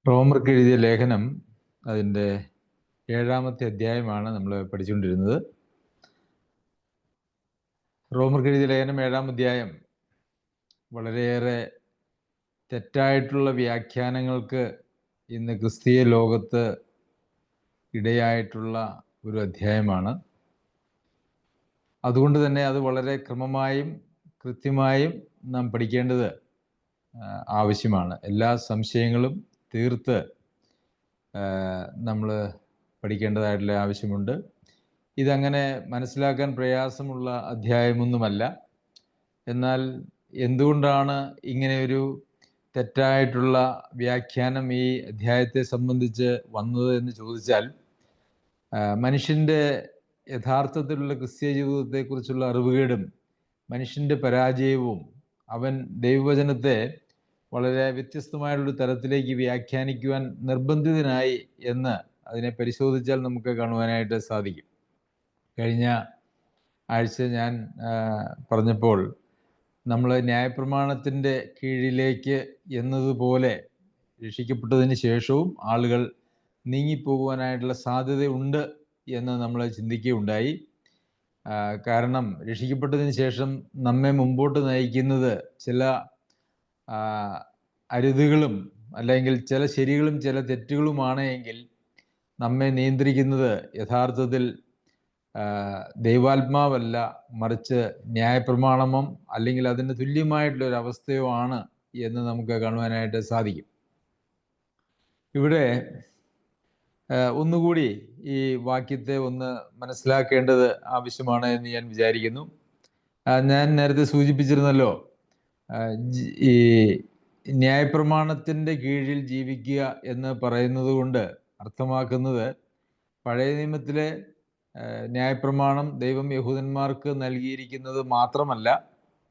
റോമർക്ക് എഴുതിയ ലേഖനം അതിൻ്റെ 7-ാമത്തെ അധ്യായമാണ് നമ്മൾ പഠിച്ചുകൊണ്ടിരുന്നത്. റോമർക്ക് എഴുതിയ ലേഖനം 7-ാം അധ്യായം വളരെയേറെ തെറ്റായിട്ടുള്ള വ്യാഖ്യാനങ്ങൾക്ക് ഇന്ന് ക്രിസ്തീയ ലോകത്ത് ഇടയായിട്ടുള്ള ഒരു അധ്യായമാണ്. അതുകൊണ്ട് തന്നെ അത് വളരെ ക്രമമായും കൃത്യമായും നാം പഠിക്കേണ്ടത് ആവശ്യമാണ്. എല്ലാ സംശയങ്ങളും തീർത്ത് നമ്മൾ പഠിക്കേണ്ടതായിട്ടുള്ള ആവശ്യമുണ്ട്. ഇതങ്ങനെ മനസ്സിലാക്കാൻ പ്രയാസമുള്ള അധ്യായമൊന്നുമല്ല. എന്നാൽ എന്തുകൊണ്ടാണ് ഇങ്ങനെയൊരു തെറ്റായിട്ടുള്ള വ്യാഖ്യാനം ഈ അധ്യായത്തെ സംബന്ധിച്ച് വന്നത് എന്ന് ചോദിച്ചാൽ, മനുഷ്യൻ്റെ യഥാർത്ഥത്തിലുള്ള ക്രിസ്തീയ ജീവിതത്തെക്കുറിച്ചുള്ള അറിവുകേടും മനുഷ്യൻ്റെ പരാജയവും അവൻ ദൈവവചനത്തെ വളരെ വ്യത്യസ്തമായുള്ളൊരു തലത്തിലേക്ക് വ്യാഖ്യാനിക്കുവാൻ നിർബന്ധിതനായി എന്ന് അതിനെ പരിശോധിച്ചാൽ നമുക്ക് കാണുവാനായിട്ട് സാധിക്കും. കഴിഞ്ഞ ആഴ്ച ഞാൻ പറഞ്ഞപ്പോൾ നമ്മൾ ന്യായപ്രമാണത്തിൻ്റെ കീഴിലേക്ക് എന്നതുപോലെ രക്ഷിക്കപ്പെട്ടതിന് ശേഷവും ആളുകൾ നീങ്ങിപ്പോകുവാനായിട്ടുള്ള സാധ്യതയുണ്ട് എന്ന് നമ്മൾ ചിന്തിക്കുകയുണ്ടായി. കാരണം രക്ഷിക്കപ്പെട്ടതിന് ശേഷം നമ്മെ മുമ്പോട്ട് നയിക്കുന്നത് ചില അരുതുകളും അല്ലെങ്കിൽ ചില ശരികളും ചില തെറ്റുകളുമാണ് എങ്കിൽ നമ്മെ നിയന്ത്രിക്കുന്നത് യഥാർത്ഥത്തിൽ ദൈവാത്മാവല്ല, മറിച്ച് ന്യായപ്രമാണമോ അല്ലെങ്കിൽ അതിന് തുല്യമായിട്ടുള്ളൊരു അവസ്ഥയോ ആണ് എന്ന് നമുക്ക് കാണുവാനായിട്ട് സാധിക്കും. ഇവിടെ ഒന്നുകൂടി ഈ വാക്യത്തെ ഒന്ന് മനസ്സിലാക്കേണ്ടത് ആവശ്യമാണ് എന്ന് ഞാൻ വിചാരിക്കുന്നു. ഞാൻ നേരത്തെ സൂചിപ്പിച്ചിരുന്നല്ലോ, ഈ ന്യായപ്രമാണത്തിൻ്റെ കീഴിൽ ജീവിക്കുക എന്ന് പറയുന്നത് കൊണ്ട് അർത്ഥമാക്കുന്നത് പഴയ നിയമത്തിലെ ന്യായപ്രമാണം ദൈവം യഹൂദന്മാർക്ക് നൽകിയിരിക്കുന്നത് മാത്രമല്ല,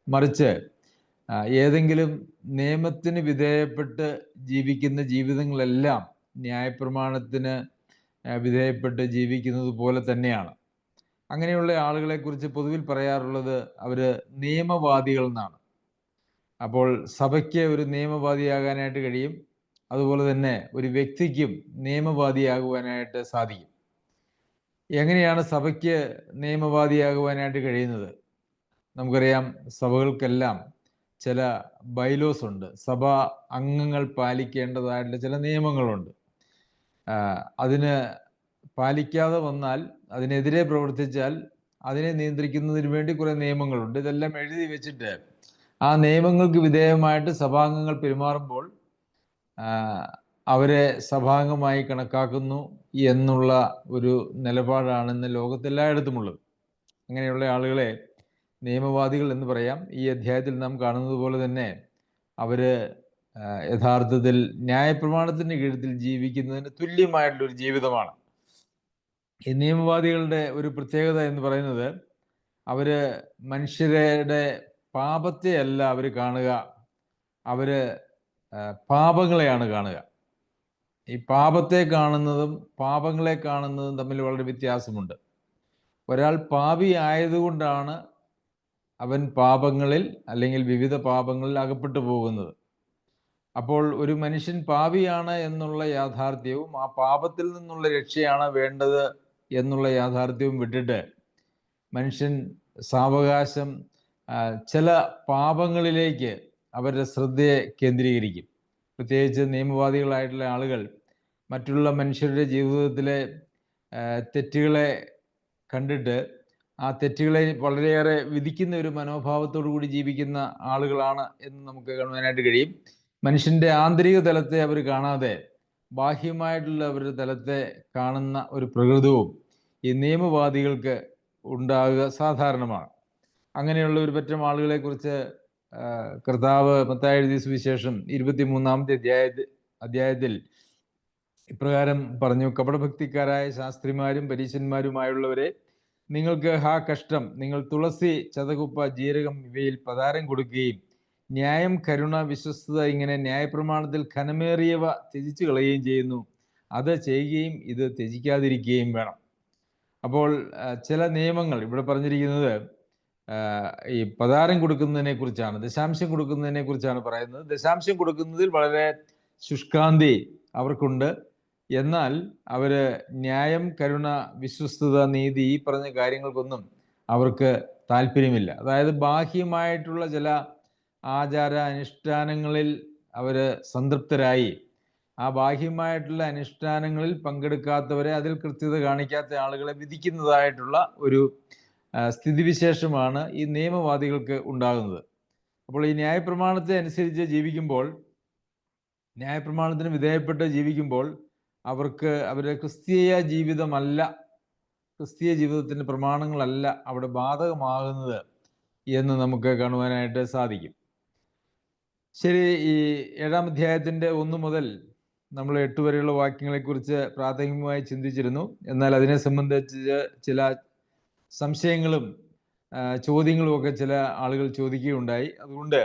മറിച്ച് ഏതെങ്കിലും നിയമത്തിന് വിധേയപ്പെട്ട് ജീവിക്കുന്ന ജീവിതങ്ങളെല്ലാം ന്യായപ്രമാണത്തിന് വിധേയപ്പെട്ട് ജീവിക്കുന്നത് പോലെ തന്നെയാണ്. അങ്ങനെയുള്ള ആളുകളെക്കുറിച്ച് പൊതുവിൽ പറയാറുള്ളത് അവർ നിയമവാദികൾ എന്നാണ്. അപ്പോൾ സഭയ്ക്ക് ഒരു നിയമവാദിയാകാനായിട്ട് കഴിയും, അതുപോലെ തന്നെ ഒരു വ്യക്തിക്കും നിയമവാദിയാകുവാനായിട്ട് സാധിക്കും. എങ്ങനെയാണ് സഭയ്ക്ക് നിയമവാദിയാകുവാനായിട്ട് കഴിയുന്നത്? നമുക്കറിയാം, സഭകൾക്കെല്ലാം ചില ബൈലോസ് ഉണ്ട്. സഭാ അംഗങ്ങൾ പാലിക്കേണ്ടതായിട്ടുള്ള ചില നിയമങ്ങളുണ്ട്. അതിന് പാലിക്കാതെ വന്നാൽ, അതിനെതിരെ പ്രവർത്തിച്ചാൽ അതിനെ നിയന്ത്രിക്കുന്നതിന് വേണ്ടി കുറേ നിയമങ്ങളുണ്ട്. ഇതെല്ലാം എഴുതി വെച്ചിട്ട് ആ നിയമങ്ങൾക്ക് വിധേയമായിട്ട് സഭാംഗങ്ങൾ പെരുമാറുമ്പോൾ അവരെ സഭാംഗമായി കണക്കാക്കുന്നു എന്നുള്ള ഒരു നിലപാടാണ് ഇന്ന് ലോകത്തെല്ലായിടത്തുമുള്ളത്. അങ്ങനെയുള്ള ആളുകളെ നിയമവാദികൾ എന്ന് പറയാം. ഈ അധ്യായത്തിൽ നാം കാണുന്നത് പോലെ തന്നെ അവർ യഥാർത്ഥത്തിൽ ന്യായപ്രമാണത്തിൻ്റെ കീഴത്തിൽ ജീവിക്കുന്നതിന് തുല്യമായിട്ടുള്ളൊരു ജീവിതമാണ്. ഈ നിയമവാദികളുടെ ഒരു പ്രത്യേകത എന്ന് പറയുന്നത്, അവർ മനുഷ്യരുടെ പാപത്തെ അല്ല അവർ കാണുക, അവർ പാപങ്ങളെയാണ് കാണുക. ഈ പാപത്തെ കാണുന്നതും പാപങ്ങളെ കാണുന്നതും തമ്മിൽ വളരെ വ്യത്യാസമുണ്ട്. ഒരാൾ പാപി ആയതുകൊണ്ടാണ് അവൻ പാപങ്ങളിൽ അല്ലെങ്കിൽ വിവിധ പാപങ്ങളിൽ അകപ്പെട്ടു പോകുന്നത്. അപ്പോൾ ഒരു മനുഷ്യൻ പാപിയാണ് എന്നുള്ള യാഥാർത്ഥ്യവും ആ പാപത്തിൽ നിന്നുള്ള രക്ഷയാണ് വേണ്ടത് എന്നുള്ള യാഥാർത്ഥ്യവും വിട്ടിട്ട് മനുഷ്യൻ സാവകാശം ചില പാപങ്ങളിലേക്ക് അവരുടെ ശ്രദ്ധയെ കേന്ദ്രീകരിക്കും. പ്രത്യേകിച്ച് നിയമവാദികളായിട്ടുള്ള ആളുകൾ മറ്റുള്ള മനുഷ്യരുടെ ജീവിതത്തിലെ തെറ്റുകളെ കണ്ടിട്ട് ആ തെറ്റുകളെ വളരെയേറെ വിധിക്കുന്ന ഒരു മനോഭാവത്തോടു കൂടി ജീവിക്കുന്ന ആളുകളാണ് എന്ന് നമുക്ക് കാണുവാനായിട്ട് കഴിയും. മനുഷ്യൻ്റെ ആന്തരിക തലത്തെ അവർ കാണാതെ ബാഹ്യമായിട്ടുള്ള അവരുടെ തലത്തെ കാണുന്ന ഒരു പ്രകൃതവും ഈ നിയമവാദികൾക്ക് ഉണ്ടാകുക സാധാരണമാണ്. അങ്ങനെയുള്ള ഒരു പറ്റം ആളുകളെക്കുറിച്ച് കർത്താവ് മത്തായി എഴുതിയ സുവിശേഷം 23-ാമത്തെ അധ്യായത്തിൽ ഇപ്രകാരം പറഞ്ഞു: കപടഭക്തിക്കാരായ ശാസ്ത്രിമാരും പരീശന്മാരുമായുള്ളവരെ, നിങ്ങൾക്ക് ഹാ കഷ്ടം! നിങ്ങൾ തുളസി, ചതകുപ്പ, ജീരകം ഇവയിൽ പതാരം കൊടുക്കുകയും ന്യായം, കരുണ, വിശ്വസ്തത ഇങ്ങനെ ന്യായപ്രമാണത്തിൽ ഘനമേറിയവ ത്യജിച്ചു കളയുകയും ചെയ്യുന്നു. അത് ചെയ്യുകയും ഇത് ത്യജിക്കാതിരിക്കുകയും വേണം. അപ്പോൾ ചില നിയമങ്ങൾ ഇവിടെ പറഞ്ഞിരിക്കുന്നത് ഈ പതാരം കൊടുക്കുന്നതിനെ കുറിച്ചാണ്, ദശാംശം കൊടുക്കുന്നതിനെ കുറിച്ചാണ് പറയുന്നത്. ദശാംശം കൊടുക്കുന്നതിൽ വളരെ ശുഷ്കാന്തി അവർക്കുണ്ട്. എന്നാൽ അവര് ന്യായം, കരുണ, വിശ്വസ്തത, നീതി ഈ പറഞ്ഞ കാര്യങ്ങൾക്കൊന്നും അവർക്ക് താല്പര്യമില്ല. അതായത് ബാഹ്യമായിട്ടുള്ള ചില ആചാര അനുഷ്ഠാനങ്ങളിൽ അവര് സംതൃപ്തരായി ആ ബാഹ്യമായിട്ടുള്ള അനുഷ്ഠാനങ്ങളിൽ പങ്കെടുക്കാത്തവരെ, അതിൽ കൃത്യത കാണിക്കാത്ത ആളുകളെ വിധിക്കുന്നതായിട്ടുള്ള ഒരു സ്ഥിതിവിശേഷമാണ് ഈ നിയമവാദികൾക്ക് ഉണ്ടാകുന്നത്. അപ്പോൾ ഈ ന്യായപ്രമാണത്തെ അനുസരിച്ച് ജീവിക്കുമ്പോൾ, ന്യായപ്രമാണത്തിന് വിധേയപ്പെട്ട് ജീവിക്കുമ്പോൾ അവർക്ക് അവരുടെ ക്രിസ്തീയ ജീവിതത്തിൻ്റെ പ്രമാണങ്ങളല്ല അവിടെ ബാധകമാകുന്നത് എന്ന് നമുക്ക് കാണുവാനായിട്ട് സാധിക്കും. ശരി, ഈ 7-ാം അധ്യായത്തിൻ്റെ 1 മുതൽ നമ്മൾ 8 വരെയുള്ള വാക്യങ്ങളെക്കുറിച്ച് പ്രാഥമികമായി ചിന്തിച്ചിരുന്നു. എന്നാൽ അതിനെ സംബന്ധിച്ച് ചില സംശയങ്ങളും ചോദ്യങ്ങളും ഒക്കെ ചില ആളുകൾ ചോദിക്കുകയുണ്ടായി. അതുകൊണ്ട്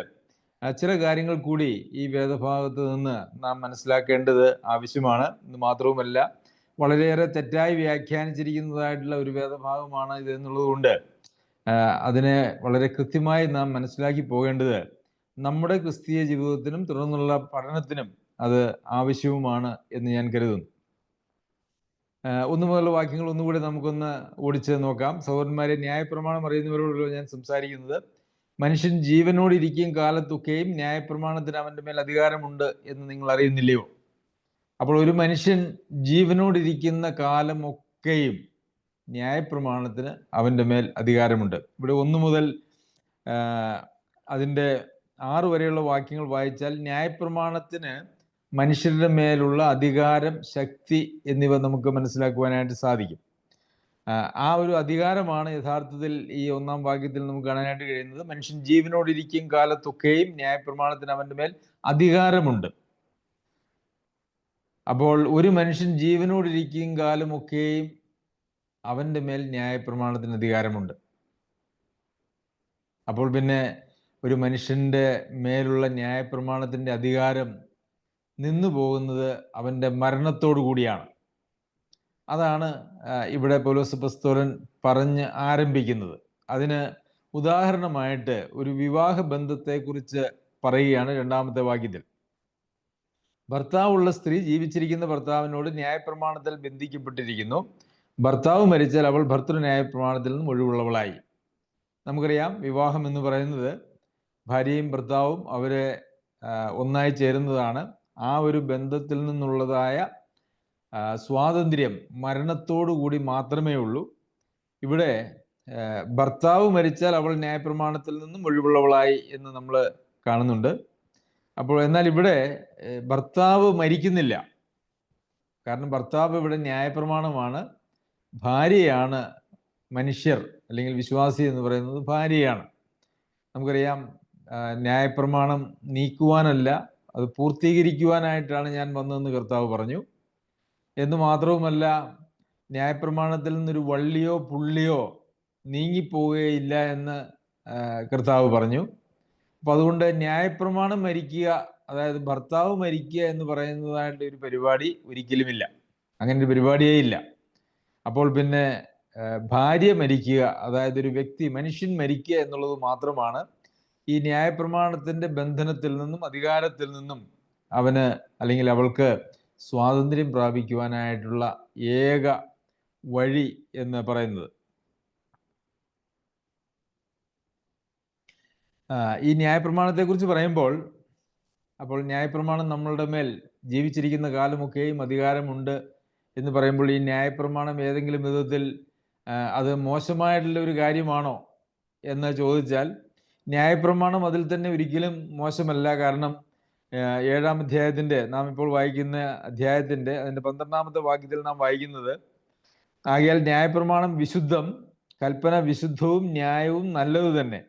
ചില കാര്യങ്ങൾ കൂടി ഈ വേദഭാഗത്ത് നിന്ന് നാം മനസ്സിലാക്കേണ്ടത് ആവശ്യമാണ്. എന്ന് മാത്രവുമല്ല, വളരെയേറെ തെറ്റായി വ്യാഖ്യാനിച്ചിരിക്കുന്നതായിട്ടുള്ള ഒരു വേദഭാഗമാണ് ഇത് എന്നുള്ളത് കൊണ്ട് അതിനെ വളരെ കൃത്യമായി നാം മനസ്സിലാക്കി പോകേണ്ടത് നമ്മുടെ ക്രിസ്തീയ ജീവിതത്തിനും തുടർന്നുള്ള പഠനത്തിനും അത് ആവശ്യവുമാണ് എന്ന് ഞാൻ കരുതുന്നു. 1 മുതലുള്ള വാക്യങ്ങൾ ഒന്നുകൂടി നമുക്കൊന്ന് ഓടിച്ച് നോക്കാം. സഹോദരന്മാരെ, ന്യായപ്രമാണം അറിയുന്നവരോടുള്ള ഞാൻ സംസാരിക്കുന്നത്, മനുഷ്യൻ ജീവനോടിരിക്കും കാലത്തൊക്കെയും ന്യായപ്രമാണത്തിന് അവൻ്റെ മേൽ അധികാരമുണ്ട് എന്ന് നിങ്ങൾ അറിയുന്നില്ലയോ? അപ്പോൾ ഒരു മനുഷ്യൻ ജീവനോടിരിക്കുന്ന കാലമൊക്കെയും ന്യായപ്രമാണത്തിന് അവൻ്റെ മേൽ അധികാരമുണ്ട്. ഇവിടെ 1 മുതൽ അതിൻ്റെ 6 വരെയുള്ള വാക്യങ്ങൾ വായിച്ചാൽ ന്യായപ്രമാണത്തിന് മനുഷ്യരുടെ മേലുള്ള അധികാരം, ശക്തി എന്നിവ നമുക്ക് മനസ്സിലാക്കുവാനായിട്ട് സാധിക്കും. ആ ഒരു അധികാരമാണ് യഥാർത്ഥത്തിൽ ഈ 1-ാം വാക്യത്തിൽ നമുക്ക് കാണാനായിട്ട് കഴിയുന്നത്. മനുഷ്യൻ ജീവനോടിരിക്കും കാലത്തൊക്കെയും ന്യായപ്രമാണത്തിന് അവൻ്റെ മേൽ അധികാരമുണ്ട്. അപ്പോൾ ഒരു മനുഷ്യൻ ജീവനോടിരിക്കും കാലമൊക്കെയും അവൻ്റെ മേൽ ന്യായപ്രമാണത്തിന് അധികാരമുണ്ട്. അപ്പോൾ പിന്നെ ഒരു മനുഷ്യൻ്റെ മേലുള്ള ന്യായപ്രമാണത്തിൻ്റെ അധികാരം നിന്നു പോകുന്നത് അവൻ്റെ മരണത്തോടു കൂടിയാണ്. അതാണ് ഇവിടെ പൗലോസ് അപ്പോസ്തലൻ പറഞ്ഞ് ആരംഭിക്കുന്നത്. അതിന് ഉദാഹരണമായിട്ട് ഒരു വിവാഹ ബന്ധത്തെക്കുറിച്ച് പറയുകയാണ് 2-ാമത്തെ വാക്യത്തിൽ. ഭർത്താവുള്ള സ്ത്രീ ജീവിച്ചിരിക്കുന്ന ഭർത്താവിനോട് ന്യായപ്രമാണത്തിൽ ബന്ധിക്കപ്പെട്ടിരിക്കുന്നു. ഭർത്താവ് മരിച്ചാൽ അവൾ ഭർത്തൃ ന്യായപ്രമാണത്തിൽ നിന്നും ഒഴിവുള്ളവളായി. നമുക്കറിയാം, വിവാഹം എന്ന് പറയുന്നത് ഭാര്യയും ഭർത്താവും അവരെ ഒന്നായി ചേരുന്നതാണ്. ആ ഒരു ബന്ധത്തിൽ നിന്നുള്ളതായ സ്വാതന്ത്ര്യം മരണത്തോടു കൂടി മാത്രമേ ഉള്ളൂ. ഇവിടെ ഭർത്താവ് മരിച്ചാൽ അവൾ ന്യായപ്രമാണത്തിൽ നിന്നും ഒഴിവുള്ളവളായി എന്ന് നമ്മൾ കാണുന്നുണ്ട്. അപ്പോൾ എന്നാൽ ഇവിടെ ഭർത്താവ് മരിക്കുന്നില്ല. കാരണം ഭർത്താവ് ഇവിടെ ന്യായപ്രമാണമാണ്. ഭാര്യയാണ് മനുഷ്യർ അല്ലെങ്കിൽ വിശ്വാസി എന്ന് പറയുന്നത് ഭാര്യയാണ്. നമുക്കറിയാം, ന്യായപ്രമാണം നീക്കുവാനല്ല, അത് പൂർത്തീകരിക്കുവാനായിട്ടാണ് ഞാൻ വന്നതെന്ന് കർത്താവ് പറഞ്ഞു. എന്ന് മാത്രവുമല്ല, ന്യായപ്രമാണത്തിൽ നിന്നൊരു വള്ളിയോ പുള്ളിയോ നീങ്ങിപ്പോവുകയില്ല എന്ന് കർത്താവ് പറഞ്ഞു. അപ്പം അതുകൊണ്ട് ന്യായപ്രമാണം മരിക്കുക, അതായത് ഭർത്താവ് മരിക്കുക എന്ന് പറയുന്നതായിട്ട് ഒരു പരിപാടി ഒരിക്കലുമില്ല. അങ്ങനെ ഒരു പരിപാടിയേ ഇല്ല. അപ്പോൾ പിന്നെ ഭാര്യ മരിക്കുക, അതായത് ഒരു വ്യക്തി, മനുഷ്യൻ മരിക്കുക എന്നുള്ളത് മാത്രമാണ് ഈ ന്യായപ്രമാണത്തിൻ്റെ ബന്ധനത്തിൽ നിന്നും അധികാരത്തിൽ നിന്നും അവന് അല്ലെങ്കിൽ അവൾക്ക് സ്വാതന്ത്ര്യം പ്രാപിക്കുവാനായിട്ടുള്ള ഏക വഴി എന്ന് പറയുന്നത്. ഈ ന്യായപ്രമാണത്തെക്കുറിച്ച് പറയുമ്പോൾ, അപ്പോൾ ന്യായപ്രമാണം നമ്മളുടെ മേൽ ജീവിച്ചിരിക്കുന്ന കാലമൊക്കെയും അധികാരമുണ്ട് എന്ന് പറയുമ്പോൾ, ഈ ന്യായപ്രമാണം ഏതെങ്കിലും വിധത്തിൽ അത് മോശമായിട്ടുള്ള ഒരു കാര്യമാണോ എന്ന് ചോദിച്ചാൽ, ന്യായപ്രമാണം അതിൽ തന്നെ ഒരിക്കലും മോശമല്ല. കാരണം 7-ാം അധ്യായത്തിൻ്റെ, നാം ഇപ്പോൾ വായിക്കുന്ന അധ്യായത്തിൻ്റെ അതിൻ്റെ 12-ാമത്തെ വാക്യത്തിൽ നാം വായിക്കുന്നത്, ആകയാൽ ന്യായപ്രമാണം വിശുദ്ധം, കൽപ്പന വിശുദ്ധവും ന്യായവും നല്ലത് തന്നെ.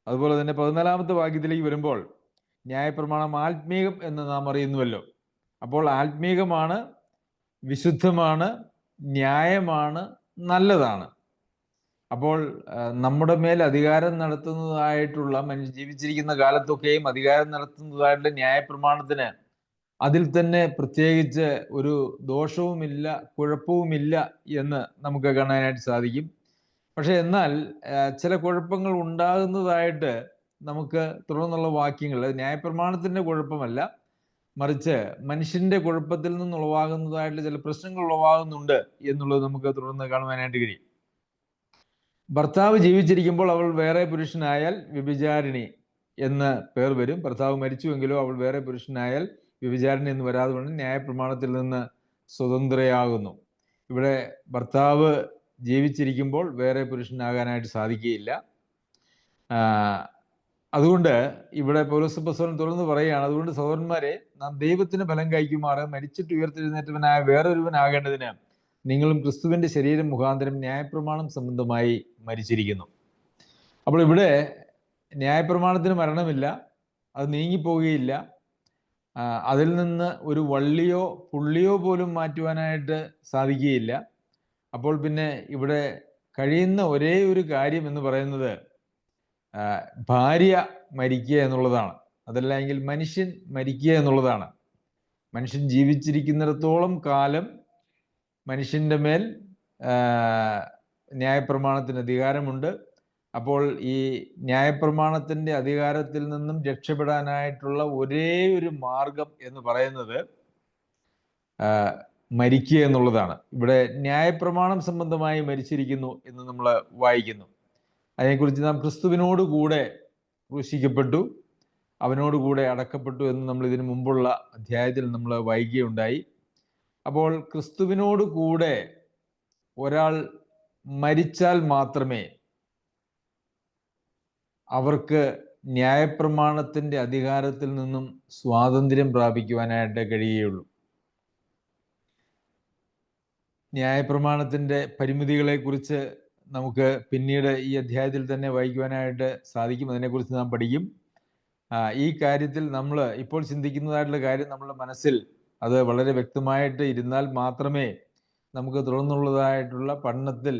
അതുപോലെ തന്നെ 14-ാമത്തെ വാക്യത്തിലേക്ക് വരുമ്പോൾ ന്യായപ്രമാണം ആത്മീകം എന്ന് നാം അറിയുന്നുവല്ലോ. അപ്പോൾ ആത്മീകമാണ്, വിശുദ്ധമാണ്, ന്യായമാണ്, നല്ലതാണ്. അപ്പോൾ നമ്മുടെ മേൽ അധികാരം നടത്തുന്നതായിട്ടുള്ള ജീവിച്ചിരിക്കുന്ന കാലത്തൊക്കെയും അധികാരം നടത്തുന്നതായിട്ടുള്ള ന്യായപ്രമാണത്തിന് അതിൽ തന്നെ പ്രത്യേകിച്ച് ഒരു ദോഷവുമില്ല, കുഴപ്പവുമില്ല എന്ന് നമുക്ക് കാണാനായിട്ട് സാധിക്കും. പക്ഷെ എന്നാൽ ചില കുഴപ്പങ്ങൾ ഉണ്ടാകുന്നതായിട്ട് നമുക്ക് തുടർന്നുള്ള വാക്യങ്ങൾ, ന്യായപ്രമാണത്തിൻ്റെ കുഴപ്പമല്ല, മറിച്ച് മനുഷ്യന്റെ കുഴപ്പത്തിൽ നിന്നുളവാകുന്നതായിട്ടുള്ള ചില പ്രശ്നങ്ങൾ ഉളവാകുന്നുണ്ട് എന്നുള്ളത് നമുക്ക് തുടർന്ന് കാണുവാനായിട്ട് കഴിയും. ഭർത്താവ് ജീവിച്ചിരിക്കുമ്പോൾ അവൾ വേറെ പുരുഷനായാൽ വ്യഭിചാരിണി എന്ന് പേർ വരും. ഭർത്താവ് മരിച്ചുവെങ്കിലോ അവൾ വേറെ പുരുഷനായാൽ വ്യഭിചാരിണി എന്ന് വരാതെ കൊണ്ട് ന്യായപ്രമാണത്തിൽ നിന്ന് സ്വതന്ത്രയാകുന്നു. ഇവിടെ ഭർത്താവ് ജീവിച്ചിരിക്കുമ്പോൾ വേറെ പുരുഷനാകാനായിട്ട് സാധിക്കുകയില്ല. അതുകൊണ്ട് ഇവിടെ പൗലോസ് അപ്പോസ്തലൻ തുറന്ന് പറയുകയാണ്, അതുകൊണ്ട് സഹോദരന്മാരെ, നാം ദൈവത്തിന് ഫലം കഴിക്കുമാറ് മരിച്ചിട്ട് ഉയർത്തെഴുന്നേറ്റവനായ വേറൊരുവനാകേണ്ടതിന് നിങ്ങളും ക്രിസ്തുവിന്റെ ശരീരം മുഖാന്തരം ന്യായപ്രമാണം സംബന്ധമായി മരിച്ചിരിക്കുന്നു. അപ്പോൾ ഇവിടെ ന്യായപ്രമാണത്തിന് മരണമില്ല, അത് നീങ്ങിപ്പോവുകയില്ല. അതിൽ നിന്ന് ഒരു വള്ളിയോ പുള്ളിയോ പോലും മാറ്റുവാനായിട്ട് സാധിക്കുകയില്ല. അപ്പോൾ പിന്നെ ഇവിടെ കഴിയുന്ന ഒരേ ഒരു കാര്യം എന്ന് പറയുന്നത് ഭാര്യ മരിക്കുക എന്നുള്ളതാണ്. അതല്ലെങ്കിൽ മനുഷ്യൻ മരിക്കുക എന്നുള്ളതാണ്. മനുഷ്യൻ ജീവിച്ചിരിക്കുന്നിടത്തോളം കാലം മനുഷ്യൻ്റെ മേൽ ന്യായപ്രമാണത്തിന് അധികാരമുണ്ട്. അപ്പോൾ ഈ ന്യായപ്രമാണത്തിൻ്റെ അധികാരത്തിൽ നിന്നും രക്ഷപ്പെടാനായിട്ടുള്ള ഒരേ ഒരു മാർഗം എന്ന് പറയുന്നത് മരിക്കുക എന്നുള്ളതാണ്. ഇവിടെ ന്യായപ്രമാണം സംബന്ധമായി മരിച്ചിരിക്കുന്നു എന്ന് നമ്മൾ വായിക്കുന്നു. അതിനെക്കുറിച്ച് നാം ക്രിസ്തുവിനോട് കൂടെ ക്രൂശിക്കപ്പെട്ടു, അവനോട് കൂടെ അടക്കപ്പെട്ടു എന്ന് നമ്മൾ ഇതിനു മുമ്പുള്ള അധ്യായത്തിൽ നമ്മൾ വായിക്കുകയുണ്ടായി. അപ്പോൾ ക്രിസ്തുവിനോട് കൂടെ ഒരാൾ മരിച്ചാൽ മാത്രമേ അവർക്ക് ന്യായപ്രമാണത്തിൻ്റെ അധികാരത്തിൽ നിന്നും സ്വാതന്ത്ര്യം പ്രാപിക്കുവാനായിട്ട് കഴിയുകയുള്ളൂ. ന്യായപ്രമാണത്തിൻ്റെ പരിമിതികളെക്കുറിച്ച് നമുക്ക് പിന്നീട് ഈ അധ്യായത്തിൽ തന്നെ വായിക്കുവാനായിട്ട് സാധിക്കും. അതിനെക്കുറിച്ച് നാം പഠിക്കും. ഈ കാര്യത്തിൽ നമ്മൾ ഇപ്പോൾ ചിന്തിക്കുന്നതായിട്ടുള്ള കാര്യം നമ്മുടെ മനസ്സിൽ അത് വളരെ വ്യക്തമായിട്ട് ഇരുന്നാൽ മാത്രമേ നമുക്ക് തുടർന്നുള്ളതായിട്ടുള്ള പഠനത്തിൽ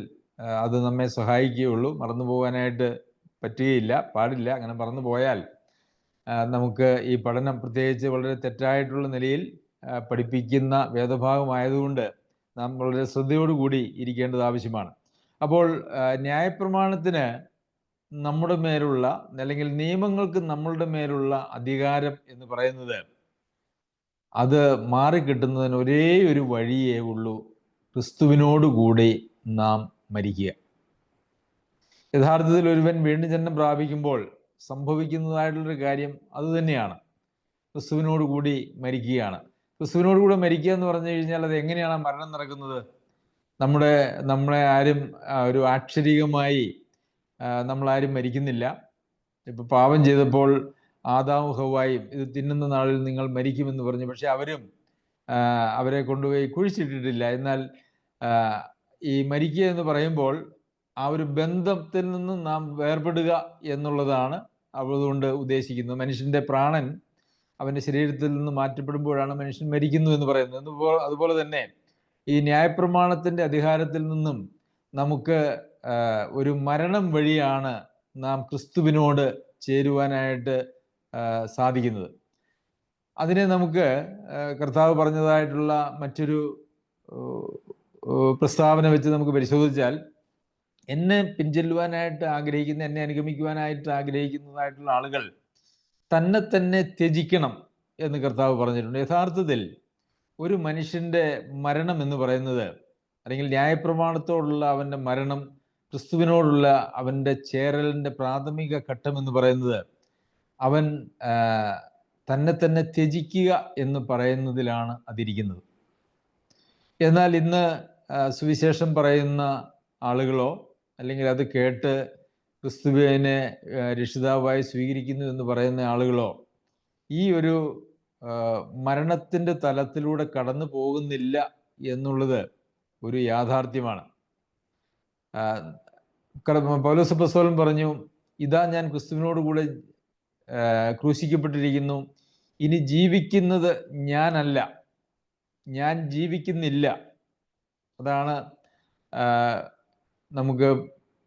അത് നമ്മെ സഹായിക്കുകയുള്ളൂ. മറന്നു പോകാനായിട്ട് പറ്റുകയില്ല, പാടില്ല. അങ്ങനെ മറന്നു പോയാൽ നമുക്ക് ഈ പഠനം പ്രത്യേകിച്ച് വളരെ തെറ്റായിട്ടുള്ള നിലയിൽ പഠിപ്പിക്കുന്ന വേദഭാഗമായതുകൊണ്ട് നാം വളരെ ശ്രദ്ധയോടുകൂടി ഇരിക്കേണ്ടത് ആവശ്യമാണ്. അപ്പോൾ ന്യായപ്രമാണത്തിന് നമ്മുടെ മേലുള്ള, അല്ലെങ്കിൽ നിയമങ്ങൾക്ക് നമ്മളുടെ മേലുള്ള അധികാരം എന്ന് പറയുന്നത് അത് മാറിക്കിട്ടുന്നതിന് ഒരേ ഒരു വഴിയേ ഉള്ളൂ: ക്രിസ്തുവിനോടുകൂടി നാം മരിക്കുക. യഥാർത്ഥത്തിൽ ഒരുവൻ വീണ്ടും ജന്മം പ്രാപിക്കുമ്പോൾ സംഭവിക്കുന്നതായിട്ടുള്ളൊരു കാര്യം അതുതന്നെയാണ്, ക്രിസ്തുവിനോട് കൂടി മരിക്കുകയാണ്. ക്രിസ്തുവിനോട് കൂടെ മരിക്കുക എന്ന് പറഞ്ഞു കഴിഞ്ഞാൽ അത് എങ്ങനെയാണ് മരണം നടക്കുന്നത്? നമ്മളെ ആരും ഒരു ആക്ഷരികമായി നമ്മളാരും മരിക്കുന്നില്ല. ഇപ്പം പാപം ചെയ്തപ്പോൾ ആദാമും ഹവ്വായും ഇത് തിന്നുന്ന നാളിൽ നിങ്ങൾ മരിക്കുമെന്ന് പറഞ്ഞു. പക്ഷെ അവരെ കൊണ്ടുപോയി കുഴിച്ചിട്ടിട്ടില്ല. എന്നാൽ ഈ മരിക്കുക എന്ന് പറയുമ്പോൾ ആ ഒരു ബന്ധത്തിൽ നിന്ന് നാം വേർപെടുക എന്നുള്ളതാണ് അതുകൊണ്ട് ഉദ്ദേശിക്കുന്നത്. മനുഷ്യന്റെ പ്രാണൻ അവൻ്റെ ശരീരത്തിൽ നിന്ന് മാറ്റപ്പെടുമ്പോഴാണ് മനുഷ്യൻ മരിക്കുന്നു എന്ന് പറയുന്നത്. അതുപോലെ തന്നെ ഈ ന്യായപ്രമാണത്തിൻ്റെ അധികാരത്തിൽ നിന്നും നമുക്ക് ഒരു മരണം വഴിയാണ് നാം ക്രിസ്തുവിനോട് ചേരുവാനായിട്ട് സാധിക്കുന്നത്. അതിനെ നമുക്ക് കർത്താവ് പറഞ്ഞതായിട്ടുള്ള മറ്റൊരു പ്രസ്താവന വെച്ച് നമുക്ക് പരിശോധിച്ചാൽ, എന്നെ പിൻചെല്ലുവാനായിട്ട് ആഗ്രഹിക്കുന്ന, എന്നെ അനുഗമിക്കുവാനായിട്ട് ആഗ്രഹിക്കുന്നതായിട്ടുള്ള ആളുകൾ തന്നെ തന്നെ ത്യജിക്കണം എന്ന് കർത്താവ് പറഞ്ഞിട്ടുണ്ട്. യഥാർത്ഥത്തിൽ ഒരു മനുഷ്യൻ്റെ മരണം എന്ന് പറയുന്നത്, അല്ലെങ്കിൽ ന്യായപ്രമാണത്തോടുള്ള അവൻ്റെ മരണം, ക്രിസ്തുവിനോടുള്ള അവൻ്റെ ചേരലിൻ്റെ പ്രാഥമിക ഘട്ടം എന്ന് പറയുന്നത് അവൻ തന്നെ തന്നെ ത്യജിക്കുക എന്ന് പറയുന്നതിലാണ് അതിരിക്കുന്നത്. എന്നാൽ ഇന്ന് സുവിശേഷം പറയുന്ന ആളുകളോ, അല്ലെങ്കിൽ അത് കേട്ട് ക്രിസ്തുവിനെ രക്ഷിതാവായി സ്വീകരിക്കുന്നു എന്ന് പറയുന്ന ആളുകളോ ഈ ഒരു മരണത്തിൻ്റെ തലത്തിലൂടെ കടന്നു പോകുന്നില്ല എന്നുള്ളത് ഒരു യാഥാർത്ഥ്യമാണ്. പൗലോസ് അപ്പോസ്തലൻ പറഞ്ഞു, ഇതാ ഞാൻ ക്രിസ്തുവിനോട് കൂടെ ക്രൂശിക്കപ്പെട്ടിരിക്കുന്നു, ഇനി ജീവിക്കുന്നത് ഞാനല്ല, ഞാൻ ജീവിക്കുന്നില്ല. അതാണ് നമുക്ക്